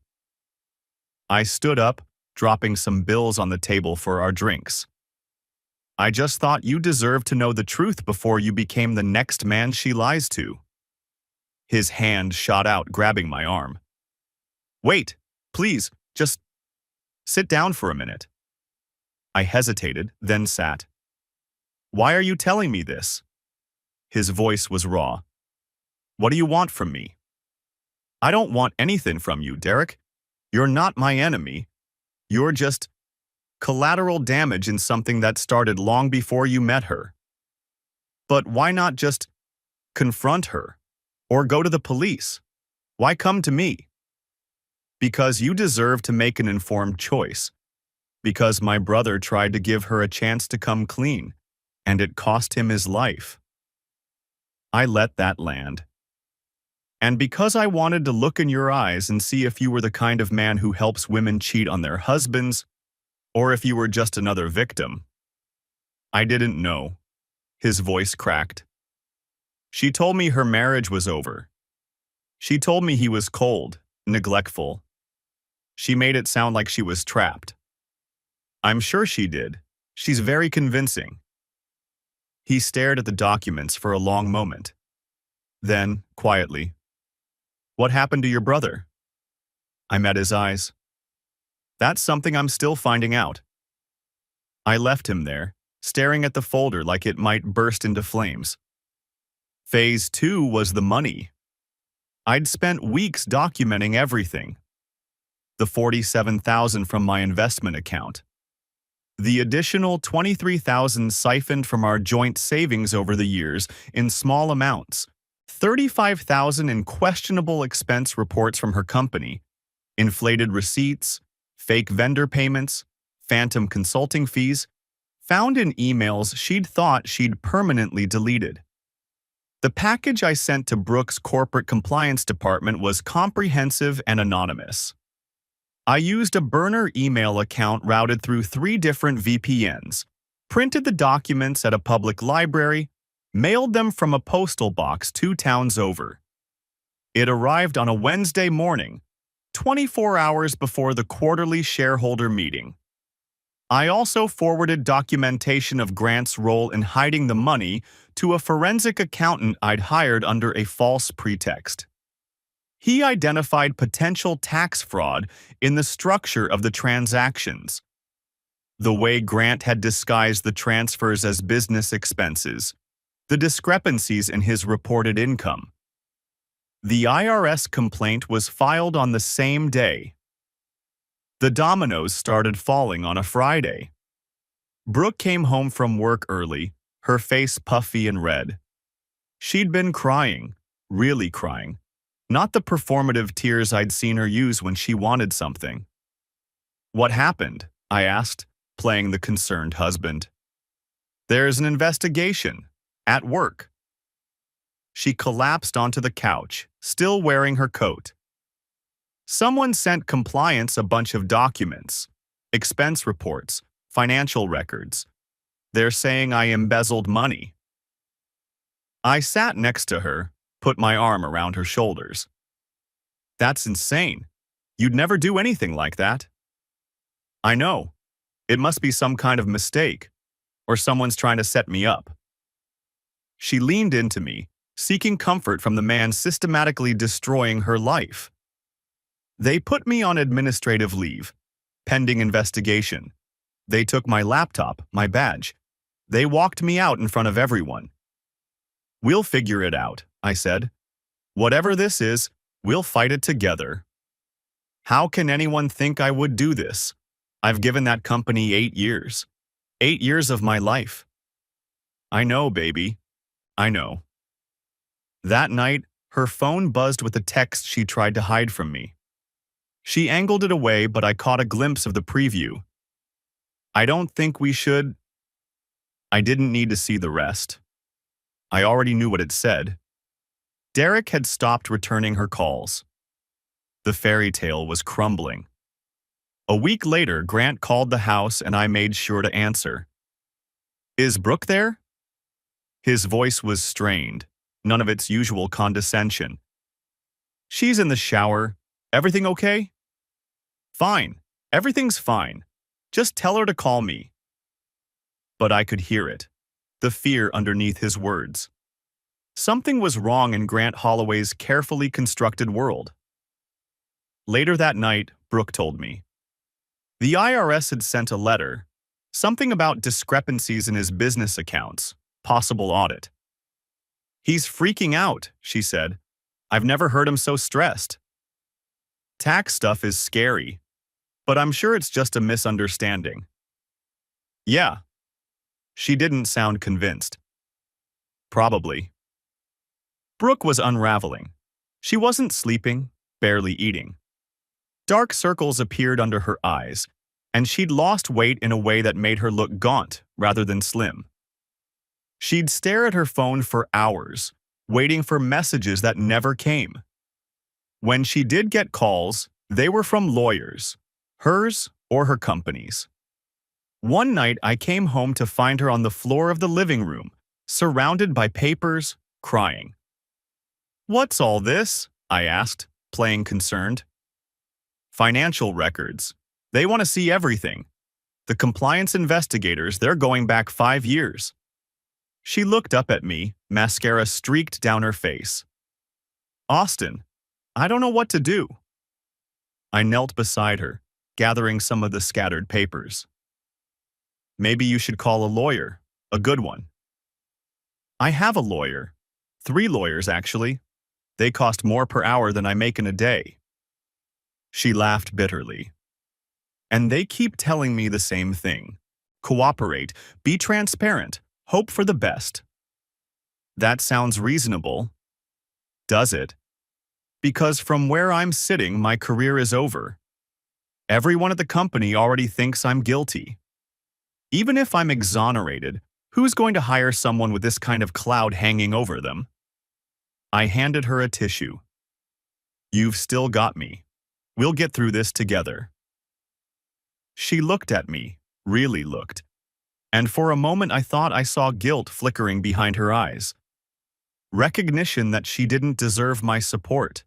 I stood up, dropping some bills on the table for our drinks. I just thought you deserved to know the truth before you became the next man she lies to. His hand shot out, grabbing my arm. Wait, please, just sit down for a minute. I hesitated, then sat. Why are you telling me this? His voice was raw. What do you want from me? I don't want anything from you, Derek. You're not my enemy. You're just collateral damage in something that started long before you met her. But why not just confront her? Or go to the police? Why come to me? Because you deserve to make an informed choice. Because my brother tried to give her a chance to come clean, and it cost him his life. I let that land. And because I wanted to look in your eyes and see if you were the kind of man who helps women cheat on their husbands, or if you were just another victim. I didn't know. His voice cracked. She told me her marriage was over. She told me he was cold, neglectful. She made it sound like she was trapped. I'm sure she did. She's very convincing. He stared at the documents for a long moment. Then, quietly, what happened to your brother? I met his eyes. That's something I'm still finding out. I left him there, staring at the folder like it might burst into flames. Phase 2 was the money. I'd spent weeks documenting everything. The $47,000 from my investment account. The additional $23,000 siphoned from our joint savings over the years in small amounts. $35,000 in questionable expense reports from her company. Inflated receipts. fake vendor payments, phantom consulting fees, found in emails she'd thought she'd permanently deleted. The package I sent to Brooke's corporate compliance department was comprehensive and anonymous. I used a burner email account routed through 3 different VPNs, printed the documents at a public library, mailed them from a postal box 2 towns over. It arrived on a Wednesday morning, 24 hours before the quarterly shareholder meeting. I also forwarded documentation of Grant's role in hiding the money to a forensic accountant I'd hired under a false pretext. He identified potential tax fraud in the structure of the transactions, the way Grant had disguised the transfers as business expenses, the discrepancies in his reported income. The IRS complaint was filed on the same day. The dominoes started falling on a Friday. Brooke came home from work early, her face puffy and red. She'd been crying, really crying, not the performative tears I'd seen her use when she wanted something. "What happened?" I asked, playing the concerned husband. "There's an investigation. At work." She collapsed onto the couch, still wearing her coat. "Someone sent compliance a bunch of documents, expense reports, financial records. They're saying I embezzled money." I sat next to her, put my arm around her shoulders. "That's insane. You'd never do anything like that." "I know. It must be some kind of mistake, or someone's trying to set me up." She leaned into me, seeking comfort from the man systematically destroying her life. "They put me on administrative leave, pending investigation. They took my laptop, my badge. They walked me out in front of everyone." "We'll figure it out," I said. "Whatever this is, we'll fight it together." How can anyone think I would do this? I've given that company 8 years. 8 years of my life. "I know, baby. I know." That night, her phone buzzed with a text she tried to hide from me. She angled it away, but I caught a glimpse of the preview. "I don't think we should." I didn't need to see the rest. I already knew what it said. Derek had stopped returning her calls. The fairy tale was crumbling. A week later, Grant called the house and I made sure to answer. "Is Brooke there?" His voice was strained, none of its usual condescension. "She's in the shower. Everything okay?" "Fine. Everything's fine. Just tell her to call me." But I could hear it, the fear underneath his words. Something was wrong in Grant Holloway's carefully constructed world. Later that night, Brooke told me. The IRS had sent a letter, something about discrepancies in his business accounts, possible audit. "He's freaking out," she said. "I've never heard him so stressed." Tax stuff is scary, but I'm sure it's just a misunderstanding. "Yeah." She didn't sound convinced. "Probably." Brooke was unraveling. She wasn't sleeping, barely eating. Dark circles appeared under her eyes, and she'd lost weight in a way that made her look gaunt rather than slim. She'd stare at her phone for hours, waiting for messages that never came. When she did get calls, they were from lawyers, hers or her company's. One night, I came home to find her on the floor of the living room, surrounded by papers, crying. "What's all this?" I asked, playing concerned. "Financial records. They want to see everything. The compliance investigators, they're going back 5 years." She looked up at me, mascara streaked down her face. "Austin, I don't know what to do." I knelt beside her, gathering some of the scattered papers. "Maybe you should call a lawyer, a good one." "I have a lawyer. 3 lawyers, actually. They cost more per hour than I make in a day." She laughed bitterly. "And they keep telling me the same thing. Cooperate, be transparent, hope for the best." That sounds reasonable. Does it? Because from where I'm sitting, my career is over. Everyone at the company already thinks I'm guilty. Even if I'm exonerated, who's going to hire someone with this kind of cloud hanging over them? I handed her a tissue. You've still got me. We'll get through this together. She looked at me, really looked, and for a moment I thought I saw guilt flickering behind her eyes. Recognition that she didn't deserve my support.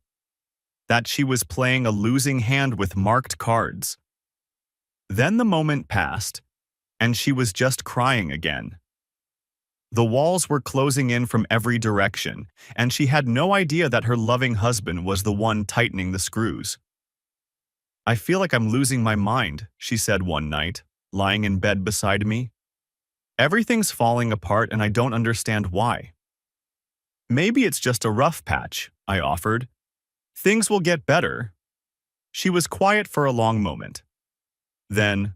That she was playing a losing hand with marked cards. Then the moment passed, and she was just crying again. The walls were closing in from every direction, and she had no idea that her loving husband was the one tightening the screws. I feel like I'm losing my mind, she said one night, lying in bed beside me. Everything's falling apart and I don't understand why. Maybe it's just a rough patch, I offered. Things will get better. She was quiet for a long moment. Then,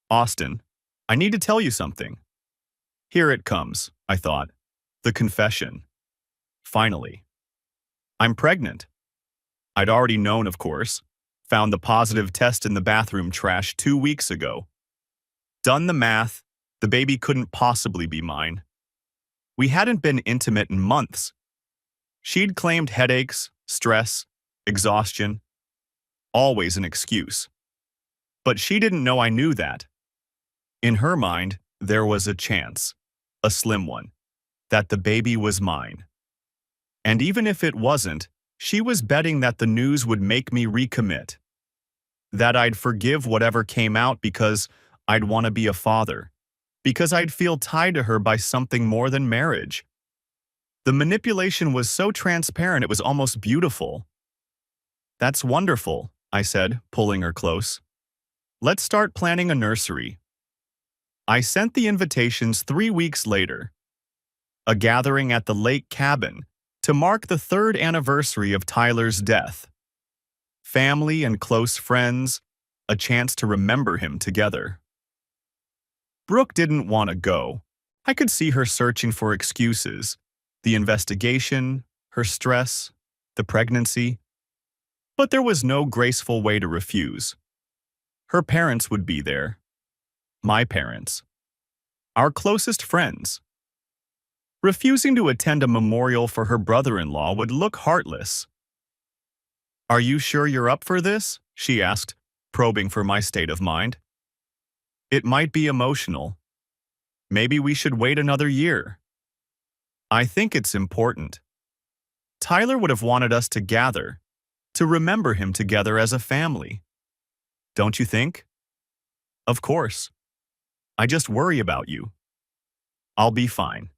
Austin, I need to tell you something. Here it comes, I thought. The confession. Finally. I'm pregnant. I'd already known, of course. Found the positive test in the bathroom trash 2 weeks ago. Done the math, the baby couldn't possibly be mine. We hadn't been intimate in months. She'd claimed headaches, stress, exhaustion. Always an excuse. But she didn't know I knew that. In her mind, there was a chance, a slim one, that the baby was mine. And even if it wasn't, she was betting that the news would make me recommit. That I'd forgive whatever came out because I'd want to be a father. Because I'd feel tied to her by something more than marriage. The manipulation was so transparent it was almost beautiful. That's wonderful, I said, pulling her close. Let's start planning a nursery. I sent the invitations 3 weeks later. A gathering at the lake cabin to mark the 3rd anniversary of Tyler's death. Family and close friends, a chance to remember him together. Brooke didn't want to go. I could see her searching for excuses. The investigation, her stress, the pregnancy. But there was no graceful way to refuse. Her parents would be there. My parents. Our closest friends. Refusing to attend a memorial for her brother-in-law would look heartless. Are you sure you're up for this? She asked, probing for my state of mind. It might be emotional. Maybe we should wait another year. I think it's important. Tyler would have wanted us to gather, to remember him together as a family. Don't you think? Of course. I just worry about you. I'll be fine.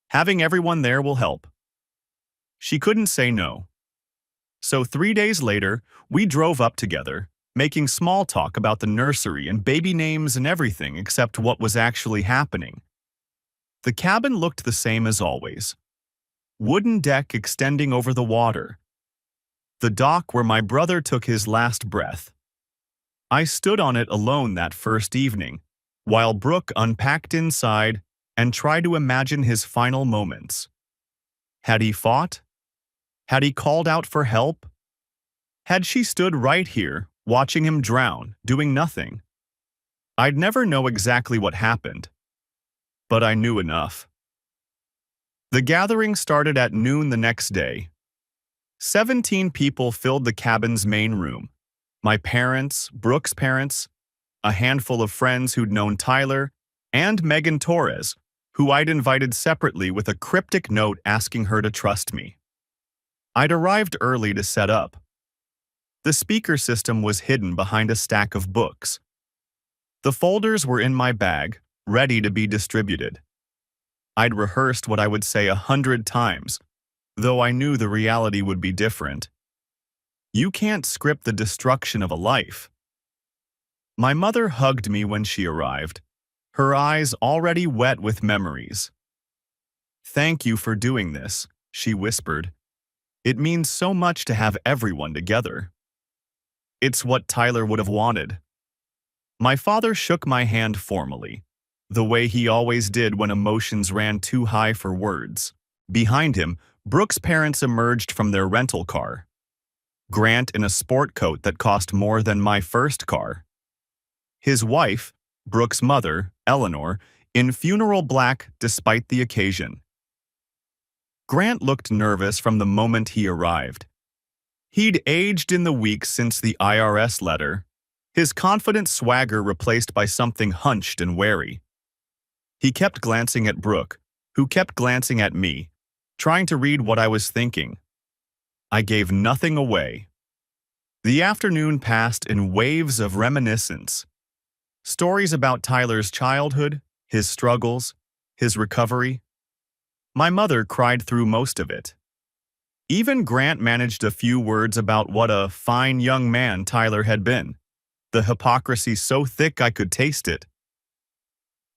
Having everyone there will help. She couldn't say no. So 3 days later, we drove up together, making small talk about the nursery and baby names and everything except what was actually happening. The cabin looked the same as always. Wooden deck extending over the water. The dock where my brother took his last breath. I stood on it alone that first evening, while Brooke unpacked inside and tried to imagine his final moments. Had he fought? Had he called out for help? Had she stood right here, watching him drown, doing nothing? I'd never know exactly what happened, but I knew enough. The gathering started at noon the next day. 17 people filled the cabin's main room. My parents, Brooke's parents, a handful of friends who'd known Tyler, and Megan Torres, who I'd invited separately with a cryptic note asking her to trust me. I'd arrived early to set up. The speaker system was hidden behind a stack of books. The folders were in my bag, ready to be distributed. I'd rehearsed what I would say 100 times, though I knew the reality would be different. You can't script the destruction of a life. My mother hugged me when she arrived, her eyes already wet with memories. Thank you for doing this, she whispered. It means so much to have everyone together. It's what Tyler would have wanted. My father shook my hand formally, the way he always did when emotions ran too high for words. Behind him, Brooke's parents emerged from their rental car. Grant in a sport coat that cost more than my first car. His wife, Brooke's mother, Eleanor, in funeral black despite the occasion. Grant looked nervous from the moment he arrived. He'd aged in the weeks since the IRS letter, his confident swagger replaced by something hunched and wary. He kept glancing at Brooke, who kept glancing at me, trying to read what I was thinking. I gave nothing away. The afternoon passed in waves of reminiscence. Stories about Tyler's childhood, his struggles, his recovery. My mother cried through most of it. Even Grant managed a few words about what a fine young man Tyler had been, the hypocrisy so thick I could taste it.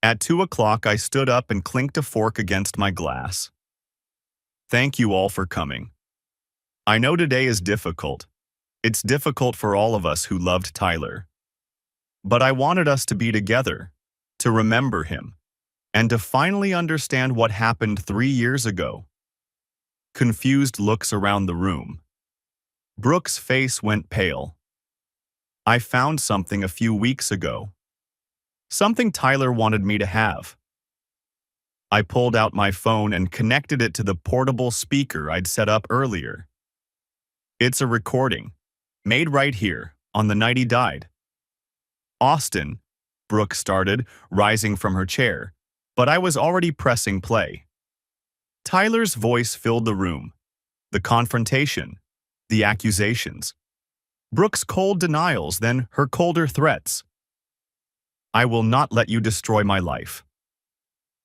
At 2 o'clock, I stood up and clinked a fork against my glass. Thank you all for coming. I know today is difficult. It's difficult for all of us who loved Tyler. But I wanted us to be together, to remember him, and to finally understand what happened 3 years ago. Confused looks around the room. Brooke's face went pale. I found something a few weeks ago. Something Tyler wanted me to have. I pulled out my phone and connected it to the portable speaker I'd set up earlier. It's a recording, made right here, on the night he died. Austin, Brooke started, rising from her chair, but I was already pressing play. Tyler's voice filled the room. The confrontation, the accusations. Brooke's cold denials, then her colder threats. I will not let you destroy my life.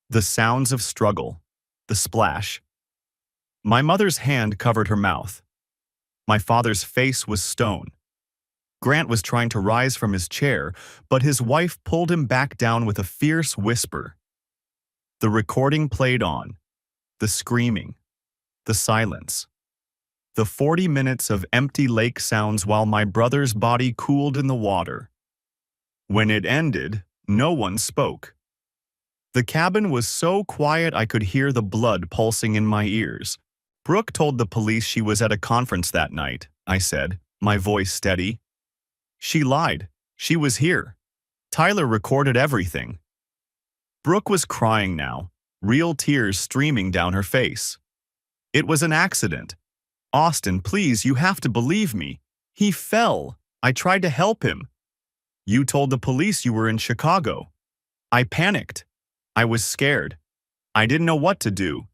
The sounds of struggle, the splash. My mother's hand covered her mouth. My father's face was stone. Grant was trying to rise from his chair, but his wife pulled him back down with a fierce whisper. The recording played on. The screaming. The silence. The 40 minutes of empty lake sounds while my brother's body cooled in the water. When it ended, no one spoke. The cabin was so quiet I could hear the blood pulsing in my ears. Brooke told the police she was at a conference that night, I said, my voice steady. She lied. She was here. Tyler recorded everything. Brooke was crying now, real tears streaming down her face. It was an accident. Austin, please, you have to believe me. He fell. I tried to help him. You told the police you were in Chicago. I panicked. I was scared. I didn't know what to do.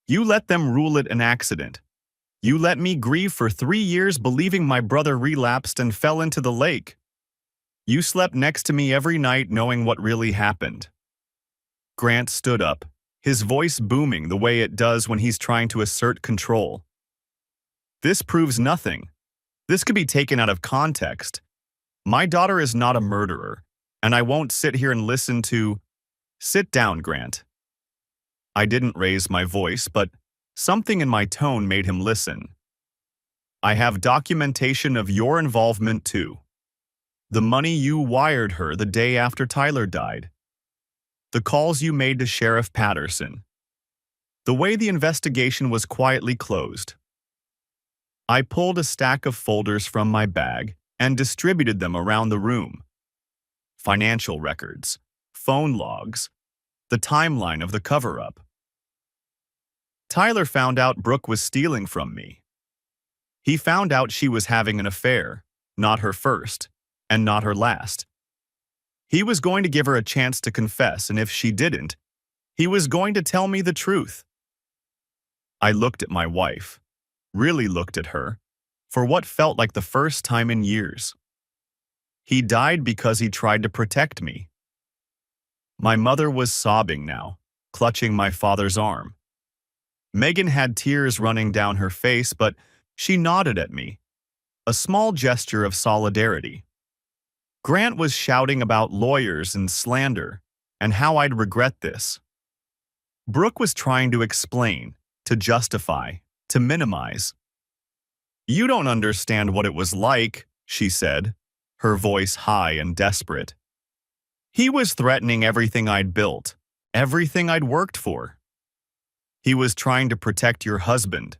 You let them rule it an accident. You let me grieve for 3 years believing my brother relapsed and fell into the lake. You slept next to me every night knowing what really happened. Grant stood up, his voice booming the way it does when he's trying to assert control. This proves nothing. This could be taken out of context. My daughter is not a murderer, and I won't sit here and listen to... Sit down, Grant. I didn't raise my voice, but something in my tone made him listen. I have documentation of your involvement too. The money you wired her the day after Tyler died. The calls you made to Sheriff Patterson. The way the investigation was quietly closed. I pulled a stack of folders from my bag and distributed them around the room. Financial records, phone logs, the timeline of the cover-up. Tyler found out Brooke was stealing from me. He found out she was having an affair, not her first, and not her last. He was going to give her a chance to confess, and if she didn't, he was going to tell me the truth. I looked at my wife, really looked at her, for what felt like the first time in years. He died because he tried to protect me. My mother was sobbing now, clutching my father's arm. Megan had tears running down her face, but she nodded at me, a small gesture of solidarity. Grant was shouting about lawyers and slander, and how I'd regret this. Brooke was trying to explain, to justify, to minimize. You don't understand what it was like, she said, her voice high and desperate. He was threatening everything I'd built, everything I'd worked for. He was trying to protect your husband.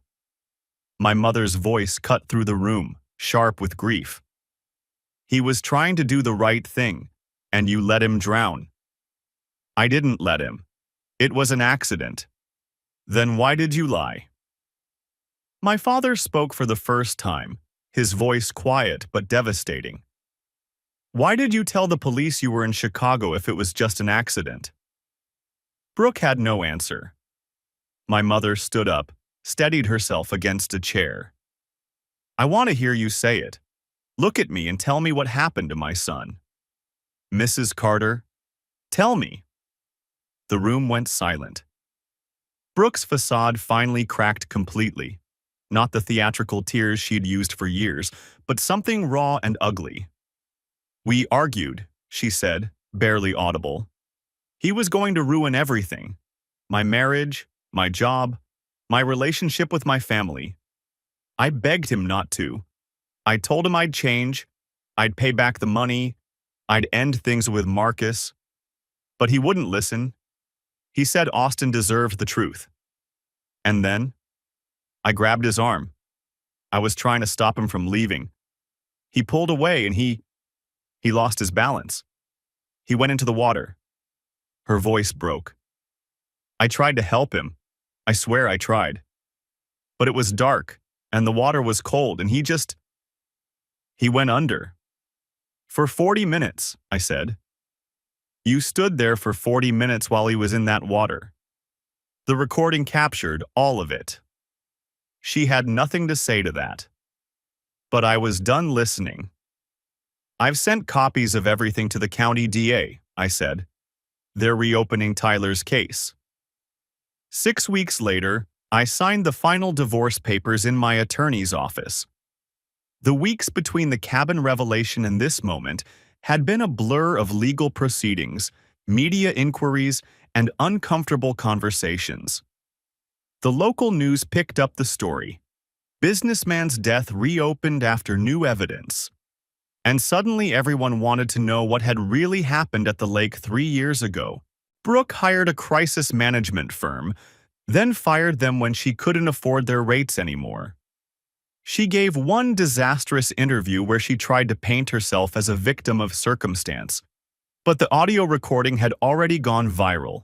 My mother's voice cut through the room, sharp with grief. He was trying to do the right thing, and you let him drown. I didn't let him. It was an accident. Then why did you lie? My father spoke for the first time, his voice quiet but devastating. Why did you tell the police you were in Chicago if it was just an accident? Brooke had no answer. My mother stood up, steadied herself against a chair. I want to hear you say it. Look at me and tell me what happened to my son. Mrs. Carter, tell me. The room went silent. Brooke's facade finally cracked completely. Not the theatrical tears she'd used for years, but something raw and ugly. We argued, she said, barely audible. He was going to ruin everything. My marriage, my job, my relationship with my family. I begged him not to. I told him I'd change, I'd pay back the money, I'd end things with Marcus. But he wouldn't listen. He said Austin deserved the truth. And then, I grabbed his arm. I was trying to stop him from leaving. He pulled away and he lost his balance. He went into the water. Her voice broke. I tried to help him. I swear I tried. But it was dark, and the water was cold, and he went under. For 40 minutes, I said. You stood there for 40 minutes while he was in that water. The recording captured all of it. She had nothing to say to that. But I was done listening. I've sent copies of everything to the county DA, I said. They're reopening Tyler's case. 6 weeks later, I signed the final divorce papers in my attorney's office. The weeks between the cabin revelation and this moment had been a blur of legal proceedings, media inquiries, and uncomfortable conversations. The local news picked up the story. Businessman's death reopened after new evidence. And suddenly everyone wanted to know what had really happened at the lake 3 years ago. Brooke hired a crisis management firm, then fired them when she couldn't afford their rates anymore. She gave one disastrous interview where she tried to paint herself as a victim of circumstance, but the audio recording had already gone viral.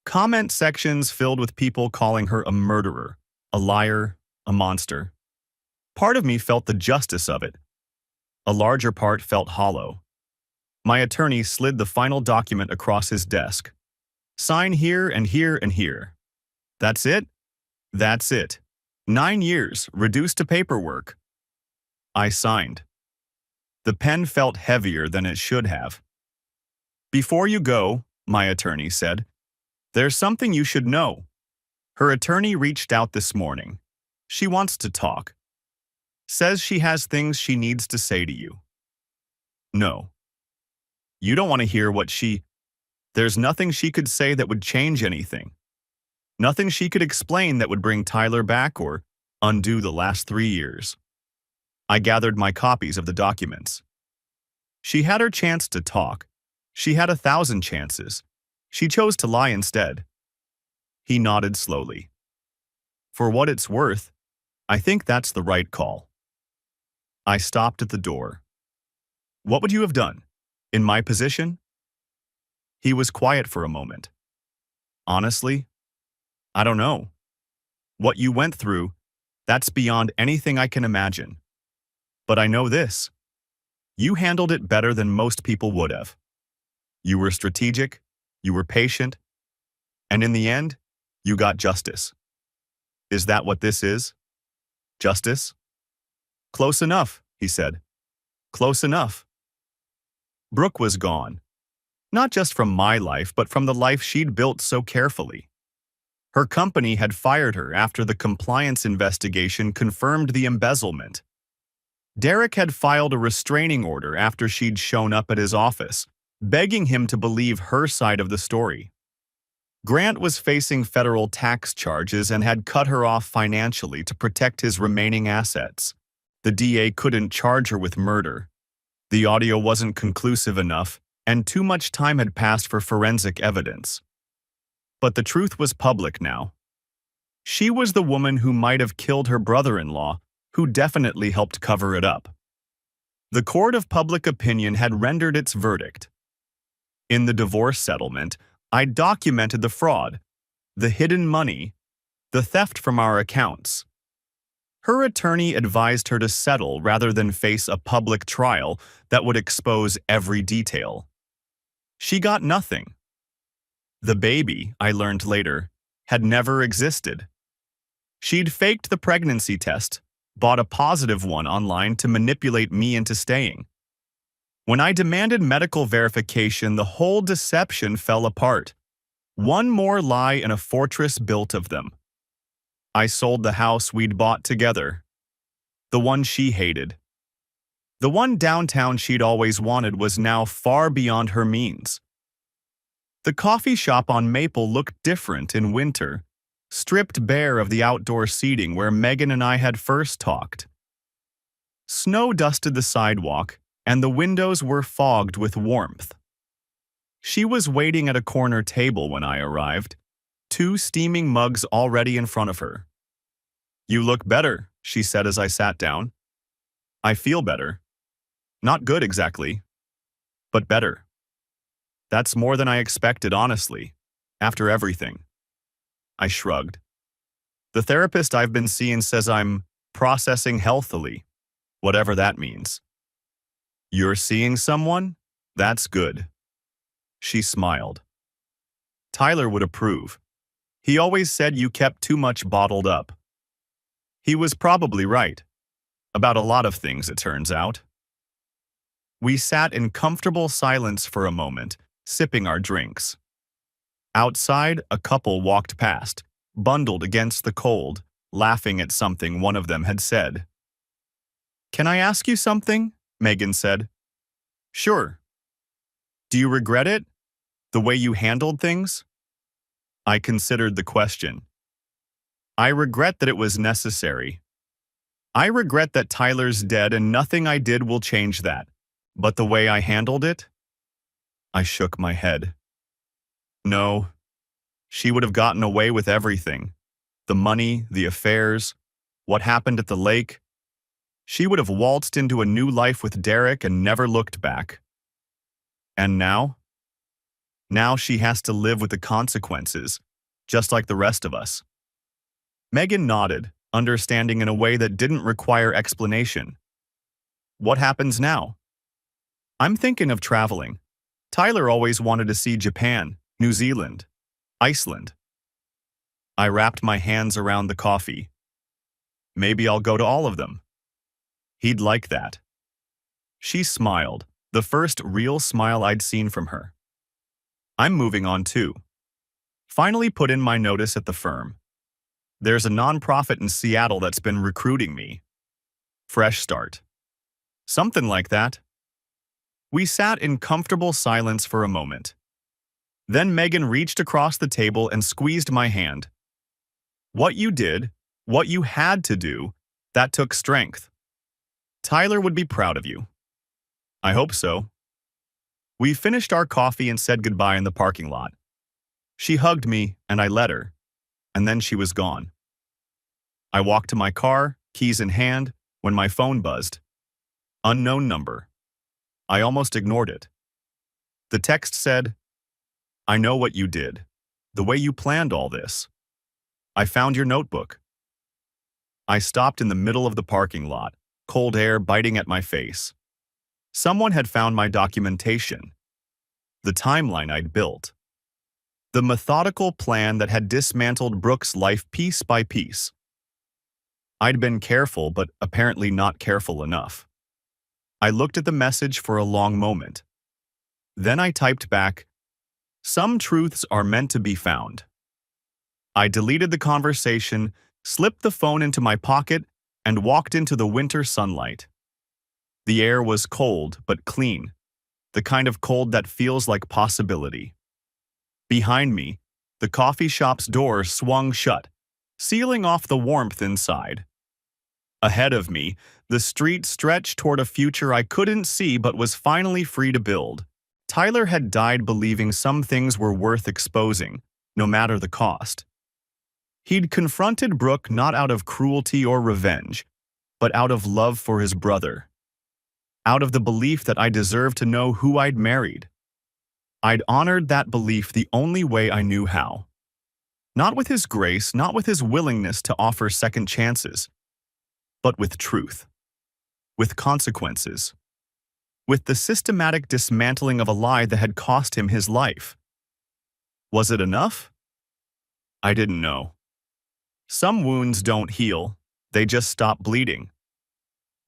Comment sections filled with people calling her a murderer, a liar, a monster. Part of me felt the justice of it. A larger part felt hollow. My attorney slid the final document across his desk. Sign here and here and here. That's it? That's it. 9 years, reduced to paperwork. I signed. The pen felt heavier than it should have. Before you go, my attorney said, there's something you should know. Her attorney reached out this morning. She wants to talk. Says she has things she needs to say to you. No. You don't want to hear what there's nothing she could say that would change anything. Nothing she could explain that would bring Tyler back or undo the last 3 years. I gathered my copies of the documents. She had her chance to talk. She had 1,000 chances. She chose to lie instead. He nodded slowly. For what it's worth, I think that's the right call. I stopped at the door. What would you have done? In my position? He was quiet for a moment. Honestly, I don't know. What you went through, that's beyond anything I can imagine. But I know this. You handled it better than most people would have. You were strategic, you were patient, and in the end, you got justice. Is that what this is? Justice? Close enough, he said. Close enough. Brooke was gone. Not just from my life, but from the life she'd built so carefully. Her company had fired her after the compliance investigation confirmed the embezzlement. Derek had filed a restraining order after she'd shown up at his office, begging him to believe her side of the story. Grant was facing federal tax charges and had cut her off financially to protect his remaining assets. The DA couldn't charge her with murder. The audio wasn't conclusive enough, and too much time had passed for forensic evidence. But the truth was public now. She was the woman who might have killed her brother-in-law, who definitely helped cover it up. The court of public opinion had rendered its verdict. In the divorce settlement, I documented the fraud, the hidden money, the theft from our accounts. Her attorney advised her to settle rather than face a public trial that would expose every detail. She got nothing. The baby, I learned later, had never existed. She'd faked the pregnancy test, bought a positive one online to manipulate me into staying. When I demanded medical verification, the whole deception fell apart. One more lie in a fortress built of them. I sold the house we'd bought together. The one she hated. The one downtown she'd always wanted was now far beyond her means. The coffee shop on Maple looked different in winter, stripped bare of the outdoor seating where Megan and I had first talked. Snow dusted the sidewalk, and the windows were fogged with warmth. She was waiting at a corner table when I arrived, 2 steaming mugs already in front of her. "You look better," she said as I sat down. "I feel better. Not good exactly, but better." That's more than I expected, honestly, after everything. I shrugged. The therapist I've been seeing says I'm processing healthily, whatever that means. "You're seeing someone? That's good." She smiled. "Tyler would approve. He always said you kept too much bottled up." He was probably right. About a lot of things, it turns out. We sat in comfortable silence for a moment, sipping our drinks. Outside, a couple walked past, bundled against the cold, laughing at something one of them had said. "Can I ask you something?" Megan said. "Sure." "Do you regret it? The way you handled things?" I considered the question. "I regret that it was necessary. I regret that Tyler's dead and nothing I did will change that. But the way I handled it?" I shook my head. "No. She would have gotten away with everything. The money, the affairs, what happened at the lake. She would have waltzed into a new life with Derek and never looked back. And now? Now she has to live with the consequences, just like the rest of us." Megan nodded, understanding in a way that didn't require explanation. "What happens now?" "I'm thinking of traveling. Tyler always wanted to see Japan, New Zealand, Iceland." I wrapped my hands around the coffee. "Maybe I'll go to all of them." "He'd like that." She smiled, the first real smile I'd seen from her. "I'm moving on too. Finally put in my notice at the firm. There's a nonprofit in Seattle that's been recruiting me. Fresh start." "Something like that." We sat in comfortable silence for a moment. Then Megan reached across the table and squeezed my hand. "What you did, what you had to do, that took strength. Tyler would be proud of you." "I hope so." We finished our coffee and said goodbye in the parking lot. She hugged me and I let her, and then she was gone. I walked to my car, keys in hand, when my phone buzzed. Unknown number. I almost ignored it. The text said, "I know what you did, the way you planned all this. I found your notebook." I stopped in the middle of the parking lot, cold air biting at my face. Someone had found my documentation, the timeline I'd built, the methodical plan that had dismantled Brooke's life piece by piece. I'd been careful, but apparently not careful enough. I looked at the message for a long moment. Then I typed back, "Some truths are meant to be found." I deleted the conversation, slipped the phone into my pocket, and walked into the winter sunlight. The air was cold but clean, the kind of cold that feels like possibility. Behind me, the coffee shop's door swung shut, sealing off the warmth inside. Ahead of me, the street stretched toward a future I couldn't see but was finally free to build. Tyler had died believing some things were worth exposing, no matter the cost. He'd confronted Brooke not out of cruelty or revenge, but out of love for his brother. Out of the belief that I deserved to know who I'd married. I'd honored that belief the only way I knew how. Not with his grace, not with his willingness to offer second chances, but with truth. With consequences. With the systematic dismantling of a lie that had cost him his life. Was it enough? I didn't know. Some wounds don't heal, they just stop bleeding.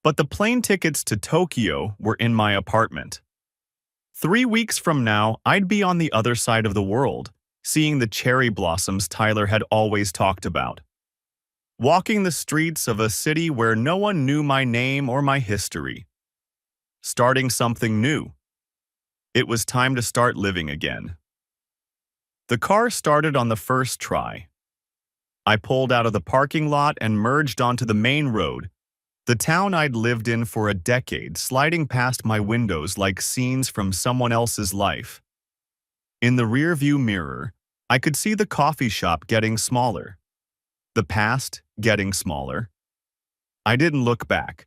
But the plane tickets to Tokyo were in my apartment. 3 weeks from now, I'd be on the other side of the world, seeing the cherry blossoms Tyler had always talked about. Walking the streets of a city where no one knew my name or my history. Starting something new. It was time to start living again. The car started on the first try. I pulled out of the parking lot and merged onto the main road, the town I'd lived in for a decade, sliding past my windows like scenes from someone else's life. In the rearview mirror, I could see the coffee shop getting smaller. The past getting smaller. I didn't look back.